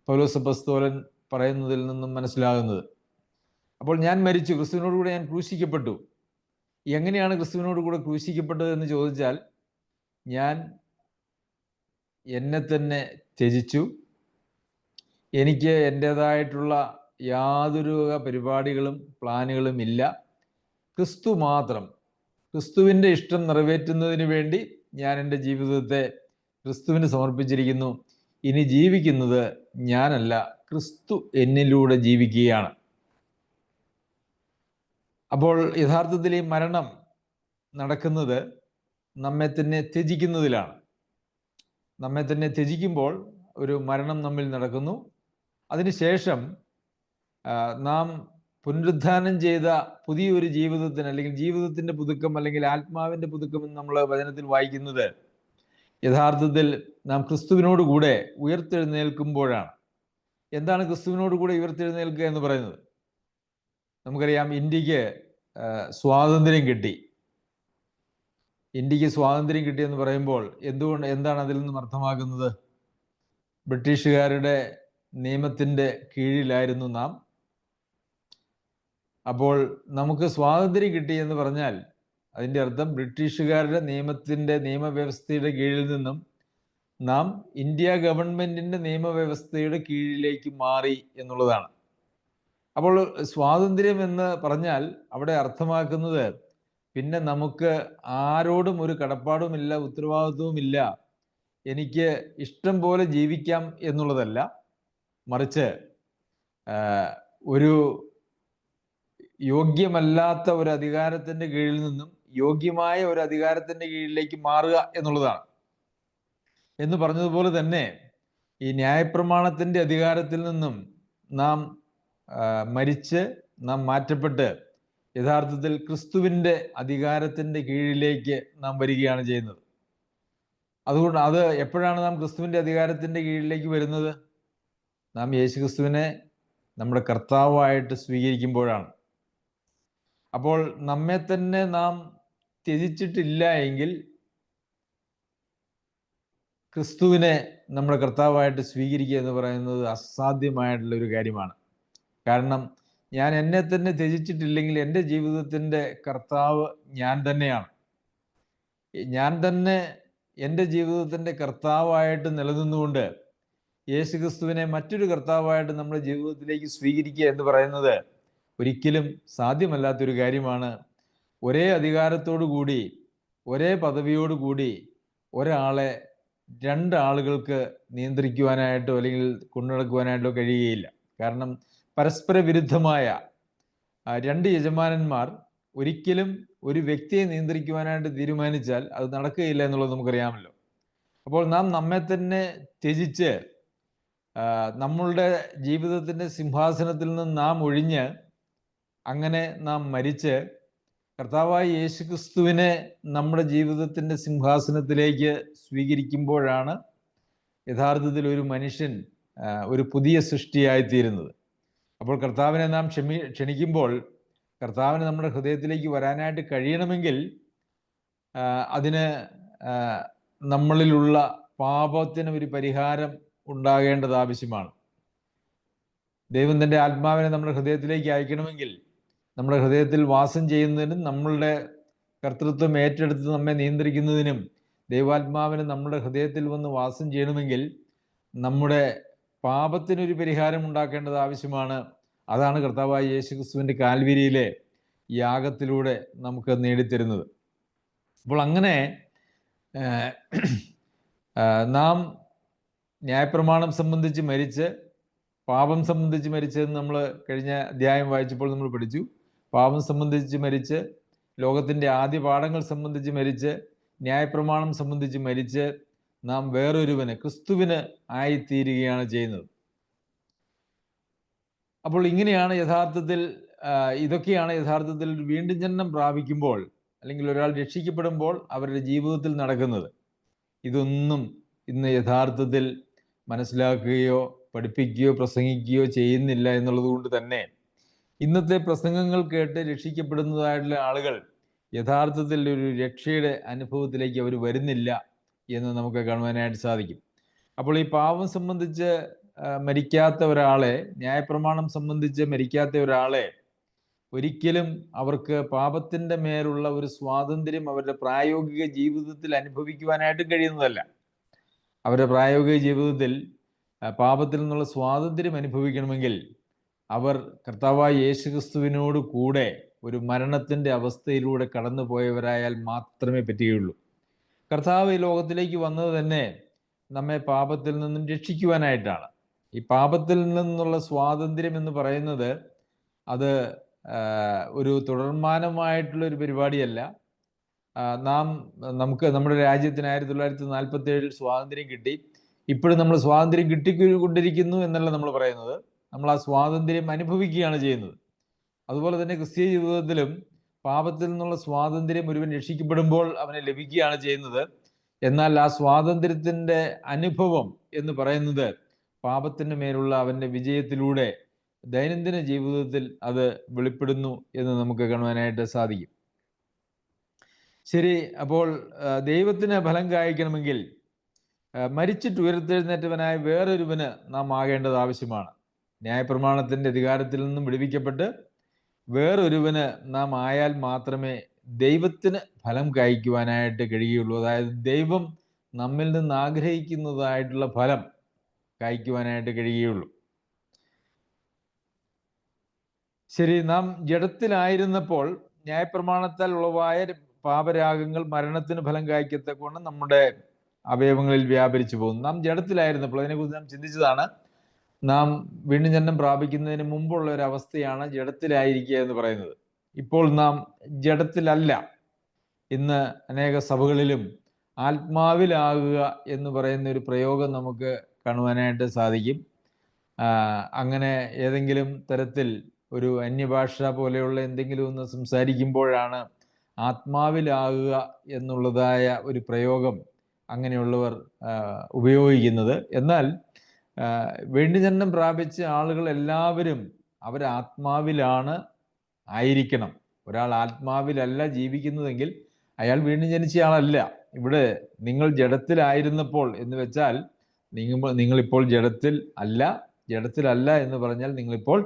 പൗലോസ് അപ്പോസ്തലൻ പറയുന്നതിൽ നിന്നും മനസ്സിലാകുന്നത്. അപ്പോൾ ഞാൻ മരിച്ചു, ക്രിസ്തുവിനോട് കൂടെ ഞാൻ ക്രൂശിക്കപ്പെട്ടു. എങ്ങനെയാണ് ക്രിസ്തുവിനോട് കൂടെ ക്രൂശിക്കപ്പെട്ടത് എന്ന് ചോദിച്ചാൽ, ഞാൻ എന്നെ തന്നെ ത്യജിച്ചു. എനിക്ക് എൻ്റേതായിട്ടുള്ള യാതൊരു പരിപാടികളും പ്ലാനുകളും ഇല്ല. ക്രിസ്തു മാത്രം ക്രിസ്തുവിൻ്റെ ഇഷ്ടം നിറവേറ്റുന്നതിന് വേണ്ടി ഞാൻ എൻ്റെ ജീവിതത്തെ ക്രിസ്തുവിന് സമർപ്പിച്ചിരിക്കുന്നു. ഇനി ജീവിക്കുന്നത് ഞാനല്ല, ക്രിസ്തു എന്നിലൂടെ ജീവിക്കുകയാണ്. അപ്പോൾ യഥാർത്ഥത്തിൽ ഈ മരണം നടക്കുന്നത് നമ്മെ തന്നെ ത്യജിക്കുന്നതിലാണ്. നമ്മെ തന്നെ ത്യജിക്കുമ്പോൾ ഒരു മരണം നമ്മിൽ നടക്കുന്നു. അതിനുശേഷം നാം പുനരുദ്ധാനം ചെയ്ത പുതിയൊരു ജീവിതത്തിന്, അല്ലെങ്കിൽ ജീവിതത്തിൻ്റെ പുതുക്കം, അല്ലെങ്കിൽ ആത്മാവിൻ്റെ പുതുക്കം എന്ന് നമ്മൾ വചനത്തിൽ വായിക്കുന്നത് യഥാർത്ഥത്തിൽ നാം ക്രിസ്തുവിനോട് കൂടെ ഉയർത്തെഴുന്നേൽക്കുമ്പോഴാണ്. എന്താണ് ക്രിസ്തുവിനോട് കൂടെ ഉയർത്തെഴുന്നേൽക്കുക എന്ന് പറയുന്നത്? നമുക്കറിയാം, ഇന്ത്യക്ക് സ്വാതന്ത്ര്യം കിട്ടി. ഇന്ത്യക്ക് സ്വാതന്ത്ര്യം കിട്ടിയെന്ന് പറയുമ്പോൾ എന്താണ് അതിൽ നിന്നും അർത്ഥമാക്കുന്നത്? ബ്രിട്ടീഷുകാരുടെ നിയമത്തിൻ്റെ കീഴിലായിരുന്നു നാം. അപ്പോൾ നമുക്ക് സ്വാതന്ത്ര്യം കിട്ടി എന്ന് പറഞ്ഞാൽ അതിൻ്റെ അർത്ഥം ബ്രിട്ടീഷുകാരുടെ നിയമവ്യവസ്ഥയുടെ കീഴിൽ നിന്നും നാം ഇന്ത്യ ഗവൺമെൻറ്റിൻ്റെ നിയമവ്യവസ്ഥയുടെ കീഴിലേക്ക് മാറി എന്നുള്ളതാണ്. അപ്പോൾ സ്വാതന്ത്ര്യം എന്ന് പറഞ്ഞാൽ അവിടെ അർത്ഥമാക്കുന്നത് പിന്നെ നമുക്ക് ആരോടും ഒരു കടപ്പാടുമില്ല, ഉത്തരവാദിത്വവുമില്ല, എനിക്ക് ഇഷ്ടം പോലെ ജീവിക്കാം എന്നുള്ളതല്ല. മറിച്ച് ഒരു യോഗ്യമല്ലാത്ത ഒരു അധികാരത്തിൻ്റെ കീഴിൽ നിന്നും യോഗ്യമായ ഒരു അധികാരത്തിൻ്റെ കീഴിലേക്ക് മാറുക എന്നുള്ളതാണ്. എന്ന് പറഞ്ഞതുപോലെ തന്നെ ഈ ന്യായപ്രമാണത്തിൻ്റെ അധികാരത്തിൽ നിന്നും നാം മരിച്ച് നാം മാറ്റപ്പെട്ട് യഥാർത്ഥത്തിൽ ക്രിസ്തുവിൻ്റെ അധികാരത്തിൻ്റെ കീഴിലേക്ക് നാം വരികയാണ് ചെയ്യുന്നത്. അതുകൊണ്ട് അത് എപ്പോഴാണ് നാം ക്രിസ്തുവിൻ്റെ അധികാരത്തിൻ്റെ കീഴിലേക്ക് വരുന്നത്? നാം യേശു ക്രിസ്തുവിനെ നമ്മുടെ കർത്താവായിട്ട് സ്വീകരിക്കുമ്പോഴാണ്. അപ്പോൾ നമ്മെ തന്നെ നാം ത്യജിച്ചിട്ടില്ല എങ്കിൽ ക്രിസ്തുവിനെ നമ്മുടെ കർത്താവായിട്ട് സ്വീകരിക്കുക എന്ന് പറയുന്നത് അസാധ്യമായിട്ടുള്ള ഒരു കാര്യമാണ്. കാരണം ഞാൻ എന്നെ തന്നെ ത്യജിച്ചിട്ടില്ലെങ്കിൽ എൻ്റെ ജീവിതത്തിൻ്റെ കർത്താവ് ഞാൻ തന്നെയാണ്. ഞാൻ തന്നെ എൻ്റെ ജീവിതത്തിൻ്റെ കർത്താവായിട്ട് നിലനിന്നുകൊണ്ട് യേശു ക്രിസ്തുവിനെ മറ്റൊരു കർത്താവായിട്ട് നമ്മുടെ ജീവിതത്തിലേക്ക് സ്വീകരിക്കുക എന്ന് പറയുന്നത് ഒരിക്കലും സാധ്യമല്ലാത്തൊരു കാര്യമാണ്. ഒരേ അധികാരത്തോടു കൂടി, ഒരേ പദവിയോടു കൂടി ഒരാളെ രണ്ടാളുകൾക്ക് നിയന്ത്രിക്കുവാനായിട്ടോ അല്ലെങ്കിൽ കൊണ്ടുനടക്കുവാനായിട്ടോ കഴിയുകയില്ല. കാരണം പരസ്പര വിരുദ്ധമായ രണ്ട് യജമാനന്മാർ ഒരിക്കലും ഒരു വ്യക്തിയെ നിയന്ത്രിക്കുവാനായിട്ട് തീരുമാനിച്ചാൽ അത് നടക്കുകയില്ല എന്നുള്ളത് നമുക്കറിയാമല്ലോ. അപ്പോൾ നാം നമ്മെ തന്നെ ത്യജിച്ച് നമ്മളുടെ ജീവിതത്തിൻ്റെ സിംഹാസനത്തിൽ നിന്ന് നാം ഒഴിഞ്ഞ് അങ്ങനെ നാം മരിച്ച് കർത്താവായ യേശു ക്രിസ്തുവിനെ നമ്മുടെ ജീവിതത്തിൻ്റെ സിംഹാസനത്തിലേക്ക് സ്വീകരിക്കുമ്പോഴാണ് യഥാർത്ഥത്തിൽ ഒരു മനുഷ്യൻ ഒരു പുതിയ സൃഷ്ടിയായിത്തീരുന്നത്. അപ്പോൾ കർത്താവിനെ നാം ക്ഷണിക്കുമ്പോൾ കർത്താവിന് നമ്മുടെ ഹൃദയത്തിലേക്ക് വരാനായിട്ട് കഴിയണമെങ്കിൽ അതിന് നമ്മളിലുള്ള പാപത്തിന് ഒരു പരിഹാരം ഉണ്ടാകേണ്ടത് ആവശ്യമാണ്. ദൈവം തൻ്റെ ആത്മാവിനെ നമ്മുടെ ഹൃദയത്തിലേക്ക് അയക്കണമെങ്കിൽ, നമ്മുടെ ഹൃദയത്തിൽ വാസം ചെയ്യുന്നതിനും നമ്മളുടെ കർത്തൃത്വം ഏറ്റെടുത്ത് നമ്മെ നിയന്ത്രിക്കുന്നതിനും ദൈവാത്മാവിന് നമ്മുടെ ഹൃദയത്തിൽ വന്ന് വാസം ചെയ്യണമെങ്കിൽ നമ്മുടെ പാപത്തിനൊരു പരിഹാരം ഉണ്ടാക്കേണ്ടത് ആവശ്യമാണ്. അതാണ് കർത്താവായ യേശു ക്രിസ്തുവിൻ്റെ കാൽവരിയിലെ യാഗത്തിലൂടെ നമുക്ക് നേടിത്തരുന്നത്. അപ്പോൾ അങ്ങനെ നാം ന്യായപ്രമാണം സംബന്ധിച്ച് മരിച്ച് പാപം സംബന്ധിച്ച് മരിച്ചതെന്ന് നമ്മൾ കഴിഞ്ഞ അധ്യായം വായിച്ചപ്പോൾ നമ്മൾ പഠിച്ചു. പാപം സംബന്ധിച്ച് മരിച്ച്, ലോകത്തിൻ്റെ ആദ്യ പാഠങ്ങൾ സംബന്ധിച്ച് മരിച്ച്, ന്യായപ്രമാണം സംബന്ധിച്ച് മരിച്ച് നാം വേറൊരുവന്, ക്രിസ്തുവിന് ആയിത്തീരുകയാണ് ചെയ്യുന്നത്. അപ്പോൾ ഇങ്ങനെയാണ് ഇതൊക്കെയാണ് യഥാർത്ഥത്തിൽ വീണ്ടും ജനനം പ്രാപിക്കുമ്പോൾ അല്ലെങ്കിൽ ഒരാൾ രക്ഷിക്കപ്പെടുമ്പോൾ അവരുടെ ജീവിതത്തിൽ നടക്കുന്നത്. ഇതൊന്നും ഇന്ന് യഥാർത്ഥത്തിൽ മനസ്സിലാക്കുകയോ പഠിപ്പിക്കുകയോ പ്രസംഗിക്കുകയോ ചെയ്യുന്നില്ല എന്നുള്ളത് കൊണ്ട് തന്നെ ഇന്നത്തെ പ്രസംഗങ്ങൾ കേട്ട് രക്ഷിക്കപ്പെടുന്നതായിട്ടുള്ള ആളുകൾ യഥാർത്ഥത്തിൽ ഒരു രക്ഷയുടെ അനുഭവത്തിലേക്ക് അവർ വരുന്നില്ല എന്ന് നമുക്ക് കാണുവാനായിട്ട് സാധിക്കും. അപ്പോൾ ഈ പാപം സംബന്ധിച്ച് മരിക്കാത്ത ഒരാളെ, ന്യായപ്രമാണം സംബന്ധിച്ച് മരിക്കാത്ത ഒരാളെ ഒരിക്കലും അവർക്ക് പാപത്തിൻ്റെ മേലുള്ള ഒരു സ്വാതന്ത്ര്യം അവരുടെ പ്രായോഗിക ജീവിതത്തിൽ അനുഭവിക്കുവാനായിട്ട് കഴിയുന്നതല്ല. അവരുടെ പ്രായോഗിക ജീവിതത്തിൽ പാപത്തിൽ നിന്നുള്ള സ്വാതന്ത്ര്യം അനുഭവിക്കണമെങ്കിൽ അവർ കർത്താവായ യേശു ക്രിസ്തുവിനോട് കൂടെ ഒരു മരണത്തിൻ്റെ അവസ്ഥയിലൂടെ കടന്നു പോയവരായാൽ മാത്രമേ പറ്റുകയുള്ളൂ. കർത്താവ് ഈ ലോകത്തിലേക്ക് വന്നത് തന്നെ നമ്മെ പാപത്തിൽ നിന്നും രക്ഷിക്കുവാനായിട്ടാണ്. ഈ പാപത്തിൽ നിന്നുള്ള സ്വാതന്ത്ര്യം എന്ന് പറയുന്നത് അത് ഒരു തുടർമാനമായിട്ടുള്ളൊരു പരിപാടിയല്ല. നമുക്ക് നമ്മുടെ രാജ്യത്തിന് 1947 സ്വാതന്ത്ര്യം കിട്ടി. ഇപ്പോഴും നമ്മൾ സ്വാതന്ത്ര്യം കിട്ടിക്കൊണ്ടിരിക്കുന്നു എന്നല്ല നമ്മൾ പറയുന്നത്. നമ്മൾ ആ സ്വാതന്ത്ര്യം അനുഭവിക്കുകയാണ് ചെയ്യുന്നത്. അതുപോലെ തന്നെ ക്രിസ്തീയ ജീവിതത്തിലും പാപത്തിൽ നിന്നുള്ള സ്വാതന്ത്ര്യം ഒരുവൻ രക്ഷിക്കപ്പെടുമ്പോൾ അവന് ലഭിക്കുകയാണ് ചെയ്യുന്നത്. എന്നാൽ ആ സ്വാതന്ത്ര്യത്തിൻ്റെ അനുഭവം എന്ന് പറയുന്നത് പാപത്തിൻ്റെ മേലുള്ള അവൻ്റെ വിജയത്തിലൂടെ ദൈനംദിന ജീവിതത്തിൽ അത് വെളിപ്പെടുന്നു എന്ന് നമുക്ക് കാണുവാനായിട്ട് സാധിക്കും. ശരി, അപ്പോൾ ദൈവത്തിന് ഫലം കായ്ക്കണമെങ്കിൽ മരിച്ചിട്ട് ഉയർത്തെഴുന്നേറ്റവനായ വേറൊരുവന് നാം ആകേണ്ടത് ആവശ്യമാണ്. ന്യായപ്രമാണത്തിൻ്റെ അധികാരത്തിൽ നിന്നും വിടുവിക്കപ്പെട്ട് വേറൊരുവന് നാം ആയാൽ മാത്രമേ ദൈവത്തിന് ഫലം കായ്ക്കുവാനായിട്ട് കഴിയുകയുള്ളൂ. അതായത് ദൈവം നമ്മിൽ നിന്ന് ആഗ്രഹിക്കുന്നതായിട്ടുള്ള ഫലം കായ്ക്കുവാനായിട്ട് കഴിയുകയുള്ളൂ. ശരി, നാം ജഡത്തിലായിരുന്നപ്പോൾ ന്യായപ്രമാണത്താൽ ഉളവായ പാപരാഗങ്ങൾ മരണത്തിന് ഫലം കായ്ക്കത്തക്കവണ്ണം നമ്മുടെ അവയവങ്ങളിൽ വ്യാപരിച്ചു പോകുന്നു. നാം ജഡത്തിലായിരുന്നപ്പോൾ, അതിനെക്കുറിച്ച് നാം ചിന്തിച്ചതാണ്. നാം വീണ്ടും ജനനം പ്രാപിക്കുന്നതിന് മുമ്പുള്ള ഒരു അവസ്ഥയാണ് ജഡത്തിലായിരിക്കുക എന്ന് പറയുന്നത്. ഇപ്പോൾ നാം ജഡത്തിലല്ല. ഇന്ന് അനേക സഭകളിലും ആത്മാവിലാകുക എന്ന് പറയുന്ന ഒരു പ്രയോഗം നമുക്ക് കാണുവാനായിട്ട് സാധിക്കും. അങ്ങനെ ഏതെങ്കിലും തരത്തിൽ ഒരു അന്യഭാഷ പോലെയുള്ള എന്തെങ്കിലും ഒന്ന് സംസാരിക്കുമ്പോഴാണ് ആത്മാവിലാകുക എന്നുള്ളതായ ഒരു പ്രയോഗം അങ്ങനെയുള്ളവർ ഉപയോഗിക്കുന്നത്. എന്നാൽ വീണ്ടുജനനം പ്രാപിച്ച ആളുകൾ എല്ലാവരും അവർ ആത്മാവിലാണ് ആയിരിക്കണം. ഒരാൾ ആത്മാവിലല്ല ജീവിക്കുന്നതെങ്കിൽ അയാൾ വീണ്ടും ജനിച്ച ആളല്ല. ഇവിടെ നിങ്ങൾ ജഡത്തിലായിരുന്നപ്പോൾ എന്ന് വെച്ചാൽ നിങ്ങളിപ്പോൾ ജഡത്തിലല്ല എന്ന് പറഞ്ഞാൽ നിങ്ങളിപ്പോൾ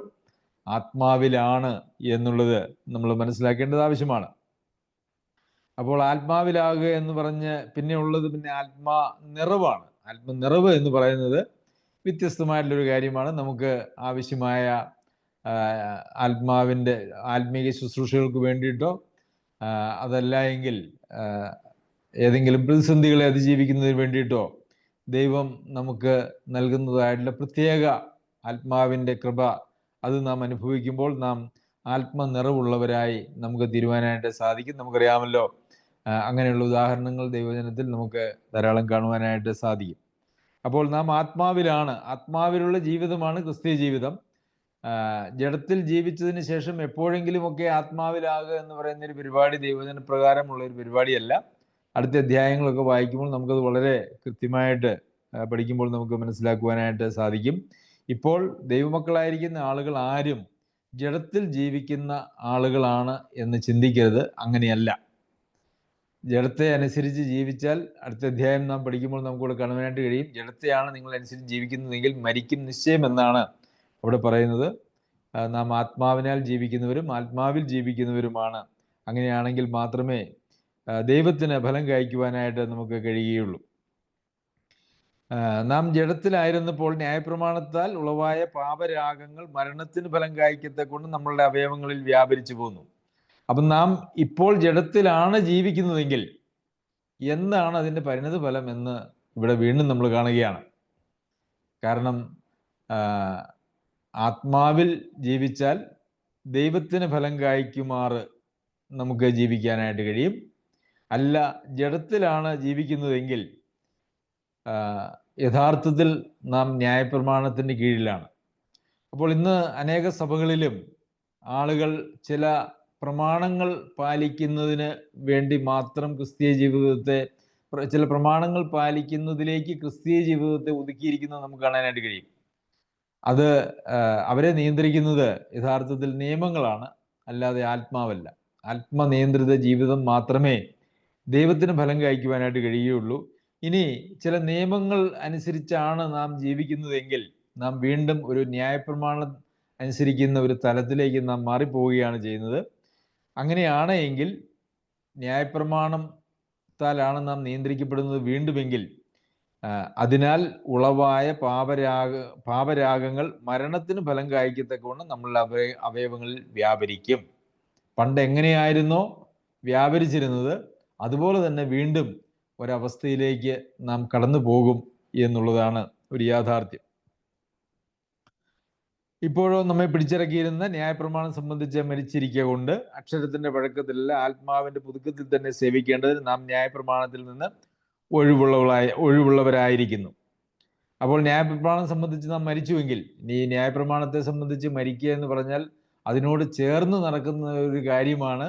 ആത്മാവിലാണ് എന്നുള്ളത് നമ്മൾ മനസ്സിലാക്കേണ്ടത് ആവശ്യമാണ്. അപ്പോൾ ആത്മാവിലാകുക എന്ന് പറഞ്ഞ് പിന്നെ ഉള്ളത് ആത്മനിറവാണ്. ആത്മനിറവ് എന്ന് പറയുന്നത് വ്യത്യസ്തമായിട്ടുള്ളൊരു കാര്യമാണ്. നമുക്ക് ആവശ്യമായ ആത്മീക ശുശ്രൂഷകൾക്ക് വേണ്ടിയിട്ടോ അതല്ല എങ്കിൽ ഏതെങ്കിലും പ്രതിസന്ധികളെ അതിജീവിക്കുന്നതിന് വേണ്ടിയിട്ടോ ദൈവം നമുക്ക് നൽകുന്നതായിട്ടുള്ള പ്രത്യേക ആത്മാവിൻ്റെ കൃപ അത് നാം അനുഭവിക്കുമ്പോൾ നാം ആത്മനിറവുള്ളവരായി നമുക്ക് തീരുവാനായിട്ട് സാധിക്കും. നമുക്കറിയാമല്ലോ, അങ്ങനെയുള്ള ഉദാഹരണങ്ങൾ ദൈവജനത്തിൽ നമുക്ക് ധാരാളം കാണുവാനായിട്ട് സാധിക്കും. അപ്പോൾ നാം ആത്മാവിലാണ്. ആത്മാവിലുള്ള ജീവിതമാണ് ക്രിസ്തീയ ജീവിതം. ജഡത്തിൽ ജീവിച്ചതിന് ശേഷം എപ്പോഴെങ്കിലുമൊക്കെ ആത്മാവിലാകുക എന്ന് പറയുന്ന ഒരു പരിപാടി ദൈവജന പ്രകാരമുള്ള ഒരു പരിപാടിയല്ല. അടുത്ത അധ്യായങ്ങളൊക്കെ വായിക്കുമ്പോൾ നമുക്കത് വളരെ കൃത്യമായിട്ട് പഠിക്കുമ്പോൾ നമുക്ക് മനസ്സിലാക്കുവാനായിട്ട് സാധിക്കും. ഇപ്പോൾ ദൈവമക്കളായിരിക്കുന്ന ആളുകൾ ആരും ജഡത്തിൽ ജീവിക്കുന്ന ആളുകളാണ് എന്ന് ചിന്തിക്കരുത്. അങ്ങനെയല്ല. ജഡത്തെ അനുസരിച്ച് ജീവിച്ചാൽ അടുത്ത അധ്യായം നാം പഠിക്കുമ്പോൾ നമുക്കിവിടെ കാണുവാനായിട്ട് കഴിയും. ജഡത്തെയാണ് നിങ്ങൾ അനുസരിച്ച് ജീവിക്കുന്നതെങ്കിൽ മരിക്കും നിശ്ചയം എന്നാണ് അവിടെ പറയുന്നത്. നാം ആത്മാവിനാൽ ജീവിക്കുന്നവരും ആത്മാവിൽ ജീവിക്കുന്നവരുമാണ്. അങ്ങനെയാണെങ്കിൽ മാത്രമേ ദൈവത്തിന് ഫലം കായ്ക്കുവാനായിട്ട് നമുക്ക് കഴിയുകയുള്ളൂ. നാം ജഡത്തിലായിരുന്നപ്പോൾ ന്യായപ്രമാണത്താൽ ഉളവായ പാപരാഗങ്ങൾ മരണത്തിന് ഫലം കായ്ക്കത്തക്കൊണ്ട് നമ്മളുടെ അവയവങ്ങളിൽ വ്യാപരിച്ചു പോന്നു. അപ്പം നാം ഇപ്പോൾ ജഡത്തിലാണ് ജീവിക്കുന്നതെങ്കിൽ എന്താണ് അതിൻ്റെ പരിണത ഫലം എന്ന് ഇവിടെ വീണ്ടും നമ്മൾ കാണുകയാണ്. കാരണം ആത്മാവിൽ ജീവിച്ചാൽ ദൈവത്തിന് ഫലം കായ്ക്കുമാറ് നമുക്ക് ജീവിക്കാനായിട്ട് കഴിയും. അല്ല, ജഡത്തിലാണ് ജീവിക്കുന്നതെങ്കിൽ യഥാർത്ഥത്തിൽ നാം ന്യായപ്രമാണത്തിൻ്റെ കീഴിലാണ്. അപ്പോൾ ഇന്ന് അനേക സഭകളിലും ആളുകൾ ചില പ്രമാണങ്ങൾ പാലിക്കുന്നതിന് വേണ്ടി മാത്രം ക്രിസ്തീയ ജീവിതത്തെ, ചില പ്രമാണങ്ങൾ പാലിക്കുന്നതിലേക്ക് ക്രിസ്തീയ ജീവിതത്തെ ഒതുക്കിയിരിക്കുന്നത് നമുക്ക് കാണാനായിട്ട് കഴിയും. അത് അവരെ നിയന്ത്രിക്കുന്നത് യഥാർത്ഥത്തിൽ നിയമങ്ങളാണ്, അല്ലാതെ ആത്മാവല്ല. ആത്മനിയന്ത്രിത ജീവിതം മാത്രമേ ദൈവത്തിന് ഫലം കായ്ക്കുവാനായിട്ട് കഴിയുകയുള്ളൂ. ഇനി ചില നിയമങ്ങൾ അനുസരിച്ചാണ് നാം ജീവിക്കുന്നതെങ്കിൽ നാം വീണ്ടും ഒരു ന്യായപ്രമാണം അനുസരിക്കുന്ന ഒരു തലത്തിലേക്ക് നാം മാറിപ്പോവുകയാണ് ചെയ്യുന്നത്. അങ്ങനെയാണ് എങ്കിൽ ന്യായപ്രമാണത്താലാണ് നാം നിയന്ത്രിക്കപ്പെടുന്നത് വീണ്ടുമെങ്കിൽ അതിനാൽ ഉളവായ പാപരാഗങ്ങൾ മരണത്തിന് ഫലം കായ്ക്കത്തക്കവണ്ണം നമ്മളുടെ അവയവങ്ങളിൽ വ്യാപരിക്കും. പണ്ട് എങ്ങനെയായിരുന്നോ വ്യാപരിച്ചിരുന്നത് അതുപോലെ തന്നെ വീണ്ടും ഒരവസ്ഥയിലേക്ക് നാം കടന്നു പോകും എന്നുള്ളതാണ് ഒരു യാഥാർത്ഥ്യം. ഇപ്പോഴോ നമ്മെ പിടിച്ചിറക്കിയിരുന്ന ന്യായപ്രമാണം സംബന്ധിച്ച് മരിച്ചിരിക്കുക കൊണ്ട് അക്ഷരത്തിന്റെ പഴക്കത്തിലല്ല ആത്മാവിന്റെ പുതുക്കത്തിൽ തന്നെ സേവിക്കേണ്ടതിന് നാം ന്യായപ്രമാണത്തിൽ നിന്ന് ഒഴിവുള്ളവരായിരിക്കുന്നു. അപ്പോൾ ന്യായപ്രമാണം സംബന്ധിച്ച് നാം മരിച്ചുവെങ്കിൽ ഈ ന്യായപ്രമാണത്തെ സംബന്ധിച്ച് മരിക്കുക എന്ന് പറഞ്ഞാൽ അതിനോട് ചേർന്ന് നടക്കുന്ന ഒരു കാര്യമാണ്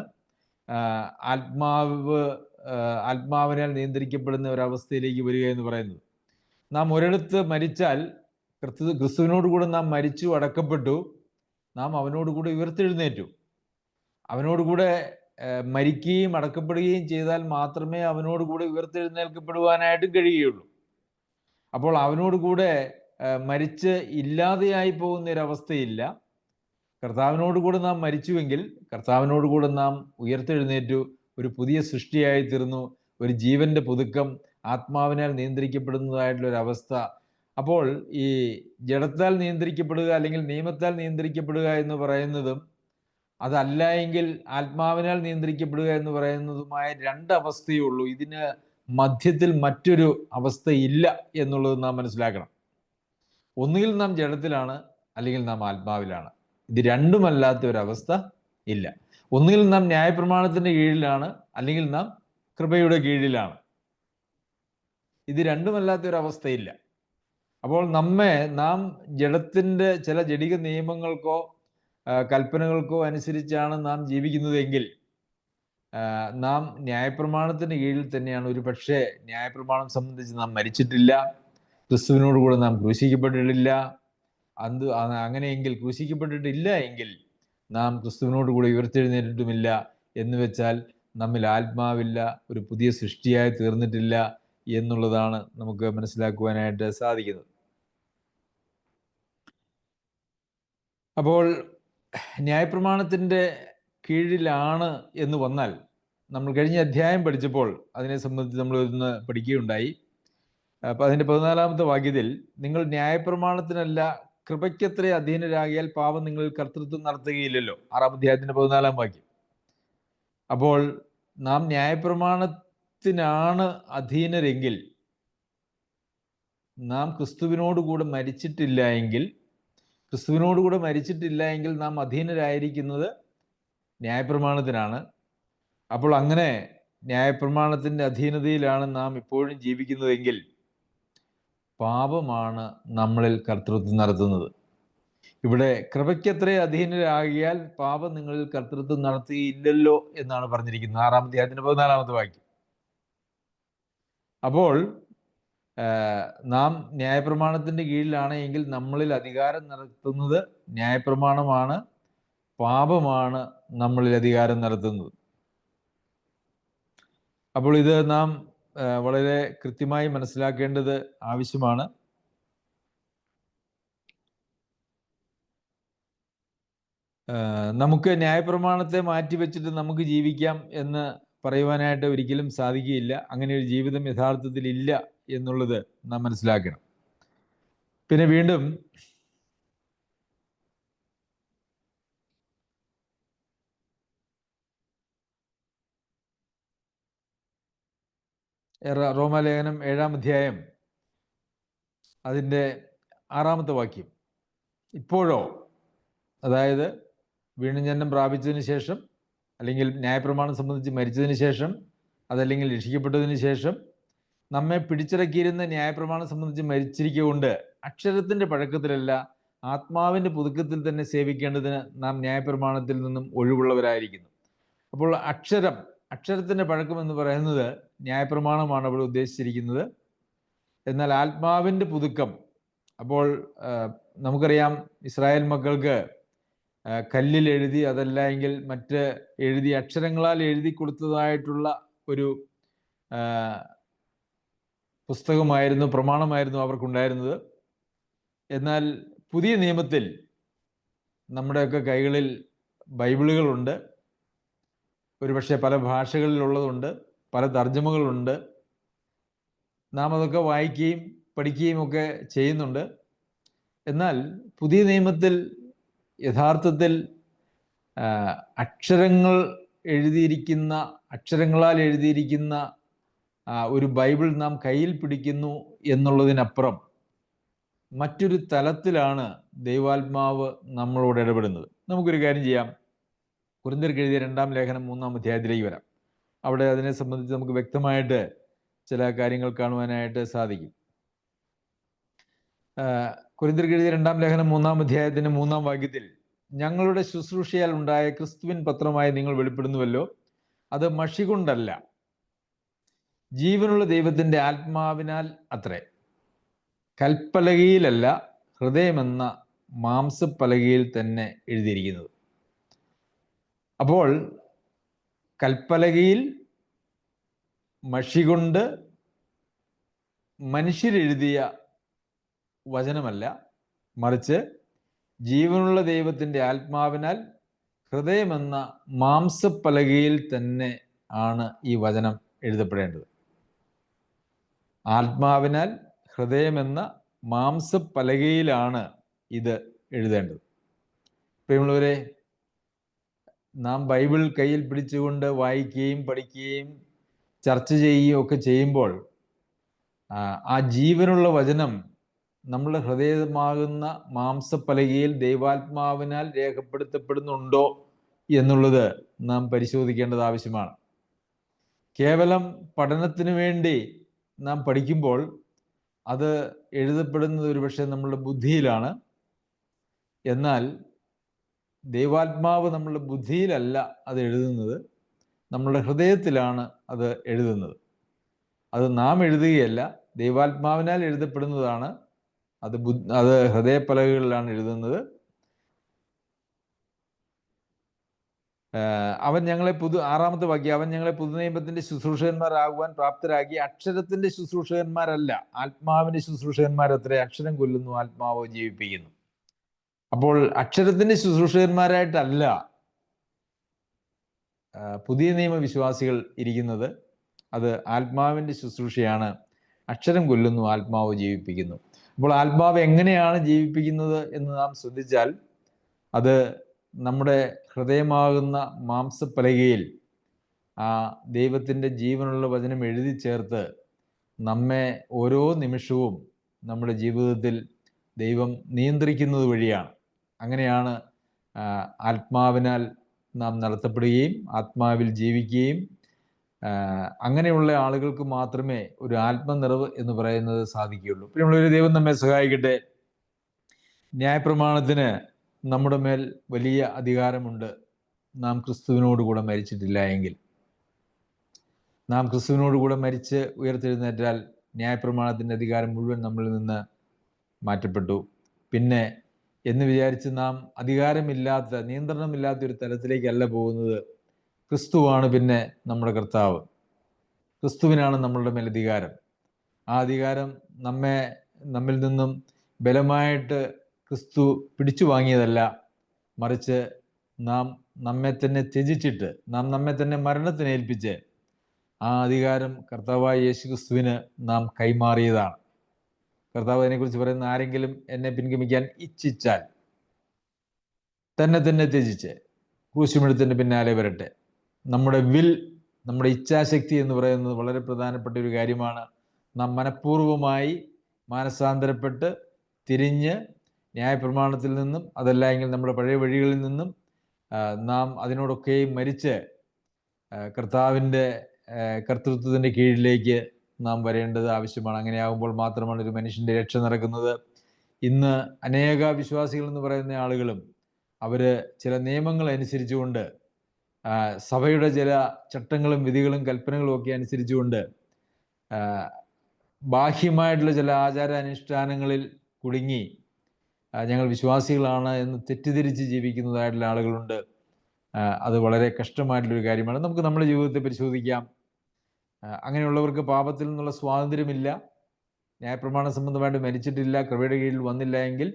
ആത്മാവിനാൽ നിയന്ത്രിക്കപ്പെടുന്ന ഒരവസ്ഥയിലേക്ക് വരിക എന്ന് പറയുന്നത്. നാം ഒരിടത്ത് മരിച്ചാൽ ക്രിസ്തുവിനോട് കൂടെ നാം മരിച്ചു അടക്കപ്പെട്ടു, നാം അവനോട് കൂടെ ഉയർത്തെഴുന്നേറ്റു. അവനോട് കൂടെ മരിക്കുകയും അടക്കപ്പെടുകയും ചെയ്താൽ മാത്രമേ അവനോട് കൂടെ ഉയർത്തെഴുന്നേൽക്കപ്പെടുവാനായിട്ടും കഴിയുകയുള്ളൂ. അപ്പോൾ അവനോട് കൂടെ മരിച്ച് ഇല്ലാതെയായി പോകുന്ന ഒരവസ്ഥയില്ല. കർത്താവിനോട് കൂടെ നാം മരിച്ചുവെങ്കിൽ കർത്താവിനോട് കൂടെ നാം ഉയർത്തെഴുന്നേറ്റു, ഒരു പുതിയ സൃഷ്ടിയായി തീർന്നു, ഒരു ജീവന്റെ പുതുക്കം, ആത്മാവിനാൽ നിയന്ത്രിക്കപ്പെടുന്നതായിട്ടുള്ള ഒരു അവസ്ഥ. അപ്പോൾ ഈ ജഡത്താൽ നിയന്ത്രിക്കപ്പെടുക അല്ലെങ്കിൽ നിയമത്താൽ നിയന്ത്രിക്കപ്പെടുക എന്ന് പറയുന്നതും അതല്ല എങ്കിൽ ആത്മാവിനാൽ നിയന്ത്രിക്കപ്പെടുക എന്ന് പറയുന്നതുമായ രണ്ടവസ്ഥയേ ഉള്ളൂ. ഇതിന് മധ്യത്തിൽ മറ്റൊരു അവസ്ഥ ഇല്ല എന്നുള്ളത് നാം മനസ്സിലാക്കണം. ഒന്നുകിൽ നാം ജഡത്തിലാണ് അല്ലെങ്കിൽ നാം ആത്മാവിലാണ്. ഇത് രണ്ടുമല്ലാത്ത ഒരവസ്ഥ ഇല്ല. ഒന്നുകിൽ നാം ന്യായപ്രമാണത്തിന്റെ കീഴിലാണ് അല്ലെങ്കിൽ നാം കൃപയുടെ കീഴിലാണ്. ഇത് രണ്ടുമല്ലാത്ത ഒരവസ്ഥയില്ല. അപ്പോൾ നാം ജഡത്തിന്റെ ചില ജഡിക നിയമങ്ങൾക്കോ കൽപ്പനകൾക്കോ അനുസരിച്ചാണ് നാം ജീവിക്കുന്നതെങ്കിൽ നാം ന്യായപ്രമാണത്തിന് കീഴിൽ തന്നെയാണ്. ഒരു പക്ഷേ ന്യായപ്രമാണം സംബന്ധിച്ച് നാം മരിച്ചിട്ടില്ല, ക്രിസ്തുവിനോട് കൂടെ നാം ക്രൂശിക്കപ്പെട്ടിട്ടില്ല. അങ്ങനെയെങ്കിൽ ക്രൂശിക്കപ്പെട്ടിട്ടില്ല എങ്കിൽ നാം ക്രിസ്തുവിനോട് കൂടെ ഉയർത്തെഴുന്നേറ്റിട്ടുമില്ല എന്ന് വെച്ചാൽ നമ്മിൽ ആത്മാവില്ല, ഒരു പുതിയ സൃഷ്ടിയായി തീർന്നിട്ടില്ല എന്നുള്ളതാണ് നമുക്ക് മനസ്സിലാക്കുവാനായിട്ട് സാധിക്കുന്നത്. അപ്പോൾ ന്യായപ്രമാണത്തിന്റെ കീഴിലാണ് എന്ന് വന്നാൽ, നമ്മൾ കഴിഞ്ഞ അധ്യായം പഠിച്ചപ്പോൾ അതിനെ സംബന്ധിച്ച് നമ്മൾ ഒന്ന് പഠിക്കുകയുണ്ടായി. അപ്പൊ അതിന്റെ 14-ാമത്തെ വാക്യത്തിൽ, നിങ്ങൾ ന്യായപ്രമാണത്തിനല്ല കൃപയ്ക്കത്രേ അധീനരാകിയാൽ പാപം നിങ്ങളിൽ കർത്തൃത്വം നടത്തുകയില്ലല്ലോ. 6-ാം അധ്യായത്തിന്റെ 14-ാം വാക്യം. അപ്പോൾ നാം ന്യായപ്രമാണത്തിനാണ് അധീനരെങ്കിൽ, നാം ക്രിസ്തുവിനോടുകൂടെ മരിച്ചിട്ടില്ല എങ്കിൽ നാം അധീനരായിരിക്കുന്നത് ന്യായപ്രമാണത്തിനാണ്. അപ്പോൾ അങ്ങനെ ന്യായപ്രമാണത്തിന്റെ അധീനതയിലാണ് നാം ഇപ്പോഴും ജീവിക്കുന്നതെങ്കിൽ പാപമാണ് നമ്മളിൽ കർത്തൃത്വം നടത്തുന്നത്. ഇവിടെ കൃപയ്ക്കത്രേ അധീനരാകിയാൽ പാപം നിങ്ങളിൽ കർത്തൃത്വം നടത്തുകയില്ലല്ലോ എന്നാണ് പറഞ്ഞിരിക്കുന്നത്. 6-ാം അധ്യായത്തിന്റെ 14-ാമത്തെ വാക്യം. അപ്പോൾ നാം ന്യായപ്രമാണത്തിന്റെ കീഴിലാണ് എങ്കിൽ നമ്മളിൽ അധികാരം നടത്തുന്നത് ന്യായപ്രമാണമാണ്, പാപമാണ് നമ്മളിൽ അധികാരം നടത്തുന്നത്. അപ്പോൾ ഇത് നാം വളരെ കൃത്യമായി മനസ്സിലാക്കേണ്ടത് ആവശ്യമാണ്. നമുക്ക് ന്യായപ്രമാണത്തെ മാറ്റിവെച്ചിട്ട് നമുക്ക് ജീവിക്കാം എന്ന് പറയുവാനായിട്ട് ഒരിക്കലും സാധിക്കുകയില്ല. അങ്ങനെ ഒരു ജീവിതം യഥാർത്ഥത്തിൽ ഇല്ല എന്നുള്ളത് നാം മനസ്സിലാക്കണം. പിന്നെ വീണ്ടും റോമാലേഖനം 7-ാം അധ്യായം അതിൻ്റെ 6-ാമത്തെ വാക്യം, ഇപ്പോഴോ, അതായത് വീണ്ടുജനനം പ്രാപിച്ചതിന് ശേഷം അല്ലെങ്കിൽ ന്യായപ്രമാണം സംബന്ധിച്ച് മരിച്ചതിന് ശേഷം അതല്ലെങ്കിൽ രക്ഷിക്കപ്പെട്ടതിന് ശേഷം നമ്മെ പിടിച്ചിറക്കിയിരുന്ന ന്യായപ്രമാണം സംബന്ധിച്ച് മരിച്ചിരിക്കൊണ്ട് അക്ഷരത്തിന്റെ പഴക്കത്തിലല്ല ആത്മാവിന്റെ പുതുക്കത്തിൽ തന്നെ സേവിക്കേണ്ടതിന് നാം ന്യായപ്രമാണത്തിൽ നിന്നും ഒഴിവുള്ളവരായിരിക്കുന്നു. അപ്പോൾ അക്ഷരത്തിന്റെ പഴക്കം എന്ന് പറയുന്നത് ന്യായപ്രമാണമാണ് അവിടെ ഉദ്ദേശിച്ചിരിക്കുന്നത്. എന്നാൽ ആത്മാവിന്റെ പുതുക്കം, അപ്പോൾ നമുക്കറിയാം ഇസ്രായേൽ മക്കൾക്ക് കല്ലിൽ എഴുതി അതല്ല എങ്കിൽ മറ്റ് എഴുതി അക്ഷരങ്ങളാൽ എഴുതി കൊടുത്തതായിട്ടുള്ള ഒരു പുസ്തകമായിരുന്നു, പ്രമാണമായിരുന്നു അവർക്കുണ്ടായിരുന്നത്. എന്നാൽ പുതിയ നിയമത്തിൽ നമ്മുടെയൊക്കെ കൈകളിൽ ബൈബിളുകളുണ്ട്. ഒരുപക്ഷെ പല ഭാഷകളിലുള്ളതുണ്ട്, പല തർജ്ജമകളുണ്ട്. നാം അതൊക്കെ വായിക്കുകയും പഠിക്കുകയും ഒക്കെ ചെയ്യുന്നുണ്ട്. എന്നാൽ പുതിയ നിയമത്തിൽ യഥാർത്ഥത്തിൽ അക്ഷരങ്ങളാൽ എഴുതിയിരിക്കുന്ന ഒരു ബൈബിൾ നാം കയ്യിൽ പിടിക്കുന്നു എന്നുള്ളതിനപ്പുറം മറ്റൊരു തലത്തിലാണ് ദൈവാത്മാവ് നമ്മളോട് ഇടപെടുന്നത്. നമുക്കൊരു കാര്യം ചെയ്യാം. കൊരിന്ത്യർക്ക് എഴുതിയ 2-ാം ലേഖനം 3-ാം അധ്യായത്തിലേക്ക് വരാം. അവിടെ അതിനെ സംബന്ധിച്ച് നമുക്ക് വ്യക്തമായിട്ട് ചില കാര്യങ്ങൾ കാണുവാനായിട്ട് സാധിക്കും. കൊരിന്ത്യർക്ക് എഴുതിയ 2-ാം ലേഖനം 3-ാം അധ്യായത്തിന്റെ 3-ാം വാക്യത്തിൽ, ഞങ്ങളുടെ ശുശ്രൂഷയാൽ ഉണ്ടായ ക്രിസ്തുവിൻ പത്രമായി നിങ്ങൾ വെളിപ്പെടുന്നുവല്ലോ, അത് മഷി കൊണ്ടല്ല, ജീവനുള്ള ദൈവത്തിന്റെ ആത്മാവിനാൽ അത്രേ. കൽപ്പലകയിലല്ല, ഹൃദയമെന്ന മാംസപ്പലകയിൽ തന്നെ എഴുതിയിരിക്കുന്നത്. അപ്പോൾ കൽപ്പലകയിൽ മഷി കൊണ്ട് മനുഷ്യരെഴുതിയ വചനമല്ല, മറിച്ച് ജീവനുള്ള ദൈവത്തിന്റെ ആത്മാവിനാൽ ഹൃദയമെന്ന മാംസപ്പലകയിൽ തന്നെ ആണ് ഈ വചനം എഴുതപ്പെടേണ്ടത്. ആത്മാവിനാൽ ഹൃദയമെന്ന മാംസപ്പലകയിലാണ് ഇത് എഴുതേണ്ടത്. പ്രിയമുള്ളവരെ, നാം ബൈബിൾ കയ്യിൽ പിടിച്ചുകൊണ്ട് വായിക്കുകയും പഠിക്കുകയും ചർച്ച ചെയ്യുകയും ഒക്കെ ചെയ്യുമ്പോൾ ആ ജീവനുള്ള വചനം നമ്മുടെ ഹൃദയമാകുന്ന മാംസപ്പലകയിൽ ദൈവാത്മാവിനാൽ രേഖപ്പെടുത്തപ്പെടുന്നുണ്ടോ എന്നുള്ളത് നാം പരിശോധിക്കേണ്ടത് ആവശ്യമാണ്. കേവലം പഠനത്തിന് വേണ്ടി നാം പഠിക്കുമ്പോൾ അത് എഴുതപ്പെടുന്നത് ഒരുപക്ഷെ നമ്മളുടെ ബുദ്ധിയിലാണ്. എന്നാൽ ദൈവാത്മാവ് നമ്മളുടെ ബുദ്ധിയിലല്ല അത് എഴുതുന്നത്, നമ്മളുടെ ഹൃദയത്തിലാണ് അത് എഴുതുന്നത്. അത് നാം എഴുതുകയല്ല, ദൈവാത്മാവിനാൽ എഴുതപ്പെടുന്നതാണ്. അത് ഹൃദയപ്പലകകളിലാണ് എഴുതുന്നത്. അവൻ ഞങ്ങളെ 6-ാമത്തെ വാക്യം, അവൻ ഞങ്ങളെ പുതുനിയമത്തിന്റെ ശുശ്രൂഷകന്മാരാകുവാൻ പ്രാപ്തരാക്കി. അക്ഷരത്തിന്റെ ശുശ്രൂഷകന്മാരല്ല, ആത്മാവിന്റെ ശുശ്രൂഷകന്മാരത്രേ. അക്ഷരം കൊല്ലുന്നു, ആത്മാവ് ജീവിപ്പിക്കുന്നു. അപ്പോൾ അക്ഷരത്തിന്റെ ശുശ്രൂഷകന്മാരായിട്ടല്ല പുതിയ നിയമ വിശ്വാസികൾ ഇരിക്കുന്നത്. അത് ആത്മാവിന്റെ ശുശ്രൂഷയാണ്. അക്ഷരം കൊല്ലുന്നു, ആത്മാവ് ജീവിപ്പിക്കുന്നു. അപ്പോൾ ആത്മാവ് എങ്ങനെയാണ് ജീവിപ്പിക്കുന്നത് എന്ന് നാം ശ്രദ്ധിച്ചാൽ, അത് നമ്മുടെ ഹൃദയമാകുന്ന മാംസപ്പലകയിൽ ആ ദൈവത്തിൻ്റെ ജീവനുള്ള വചനം എഴുതി ചേർത്ത് നമ്മെ ഓരോ നിമിഷവും നമ്മുടെ ജീവിതത്തിൽ ദൈവം നിയന്ത്രിക്കുന്നത് വഴിയാണ്. അങ്ങനെയാണ് ആത്മാവിനാൽ നാം നടത്തപ്പെടുകയും ആത്മാവിൽ ജീവിക്കുകയും അങ്ങനെയുള്ള ആളുകൾക്ക് മാത്രമേ ഒരു ആത്മനിറവ് എന്ന് പറയുന്നത് സാധിക്കുകയുള്ളൂ. പിന്നെ നമ്മളൊരു ദൈവം നമ്മെ സഹായിക്കട്ടെ. ന്യായപ്രമാണത്തിന് നമ്മുടെ മേൽ വലിയ അധികാരമുണ്ട്. നാം ക്രിസ്തുവിനോടുകൂടെ മരിച്ചിട്ടില്ല എങ്കിൽ, നാം ക്രിസ്തുവിനോടുകൂടെ മരിച്ച് ഉയർത്തെഴുന്നേറ്റാൽ ന്യായപ്രമാണത്തിൻ്റെ അധികാരം മുഴുവൻ നമ്മളിൽ നിന്ന് മാറ്റപ്പെട്ടു. പിന്നെ എന്ന് വിചാരിച്ച് നാം അധികാരമില്ലാത്ത, നിയന്ത്രണമില്ലാത്ത ഒരു തലത്തിലേക്കല്ല പോകുന്നത്. ക്രിസ്തുവാണ് പിന്നെ നമ്മുടെ കർത്താവ്. ക്രിസ്തുവിനാണ് നമ്മളുടെ മേൽ അധികാരം. ആ അധികാരം നമ്മിൽ നിന്നും ബലമായിട്ട് ക്രിസ്തു പിടിച്ചു വാങ്ങിയതല്ല, മറിച്ച് നാം നമ്മെ തന്നെ ത്യജിച്ചിട്ട്, നാം നമ്മെ തന്നെ മരണത്തിന് ഏൽപ്പിച്ച് ആ അധികാരം കർത്താവായ യേശു ക്രിസ്തുവിന് നാം കൈമാറിയതാണ്. കർത്താവ് അതിനെക്കുറിച്ച് പറയുന്ന, ആരെങ്കിലും എന്നെ പിൻഗമിക്കാൻ ഇച്ഛിച്ചാൽ തന്നെ ത്യജിച്ച് ക്രൂശുമെടുത്തതിൻ്റെ പിന്നാലെ വരട്ടെ. നമ്മുടെ ഇച്ഛാശക്തി എന്ന് പറയുന്നത് വളരെ പ്രധാനപ്പെട്ട ഒരു കാര്യമാണ്. നാം മനഃപൂർവമായി മാനസാന്തരപ്പെട്ട് തിരിഞ്ഞ് ന്യായപ്രമാണത്തിൽ നിന്നും, അതല്ല എങ്കിൽ നമ്മുടെ പഴയ വഴികളിൽ നിന്നും നാം അതിനോടൊക്കെയും മരിച്ച് കർത്താവിൻ്റെ കർത്തൃത്വത്തിൻ്റെ കീഴിലേക്ക് നാം വരേണ്ടത് ആവശ്യമാണ്. അങ്ങനെയാകുമ്പോൾ മാത്രമാണ് ഒരു മനുഷ്യൻ്റെ രക്ഷ നടക്കുന്നത്. ഇന്ന് അനേക വിശ്വാസികൾ എന്ന് പറയുന്ന ആളുകളും അവർ ചില നിയമങ്ങൾ അനുസരിച്ചുകൊണ്ട്, സഭയുടെ ചില ചട്ടങ്ങളും വിധികളും കൽപ്പനകളും ഒക്കെ അനുസരിച്ചുകൊണ്ട് ബാഹ്യമായിട്ടുള്ള ചില ആചാരാനുഷ്ഠാനങ്ങളിൽ കുടുങ്ങി ഞങ്ങൾ വിശ്വാസികളാണ് എന്ന് തെറ്റിദ്ധരിച്ച് ജീവിക്കുന്നതായിട്ടുള്ള ആളുകളുണ്ട്. അത് വളരെ കഷ്ടമായിട്ടുള്ളൊരു കാര്യമാണ്. നമുക്ക് നമ്മുടെ ജീവിതത്തെ പരിശോധിക്കാം. അങ്ങനെയുള്ളവർക്ക് പാപത്തിൽ നിന്നുള്ള സ്വാതന്ത്ര്യമില്ല. ന്യായപ്രമാണ സംബന്ധമായിട്ട് മരിച്ചിട്ടില്ല, കൃപയുടെ കീഴിൽ വന്നില്ല എങ്കിൽ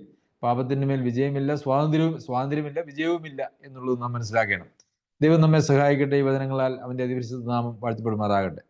പാപത്തിൻ്റെ മേൽ വിജയമില്ല, സ്വാതന്ത്ര്യമില്ല, വിജയവുമില്ല എന്നുള്ളത് നാം മനസ്സിലാക്കണം. ദൈവം നമ്മെ സഹായിക്കട്ടെ. ഈ വചനങ്ങളാൽ അവൻ്റെ അതിപരിശുദ്ധ നാമം വാഴ്ത്തപ്പെടുമാറാകട്ടെ.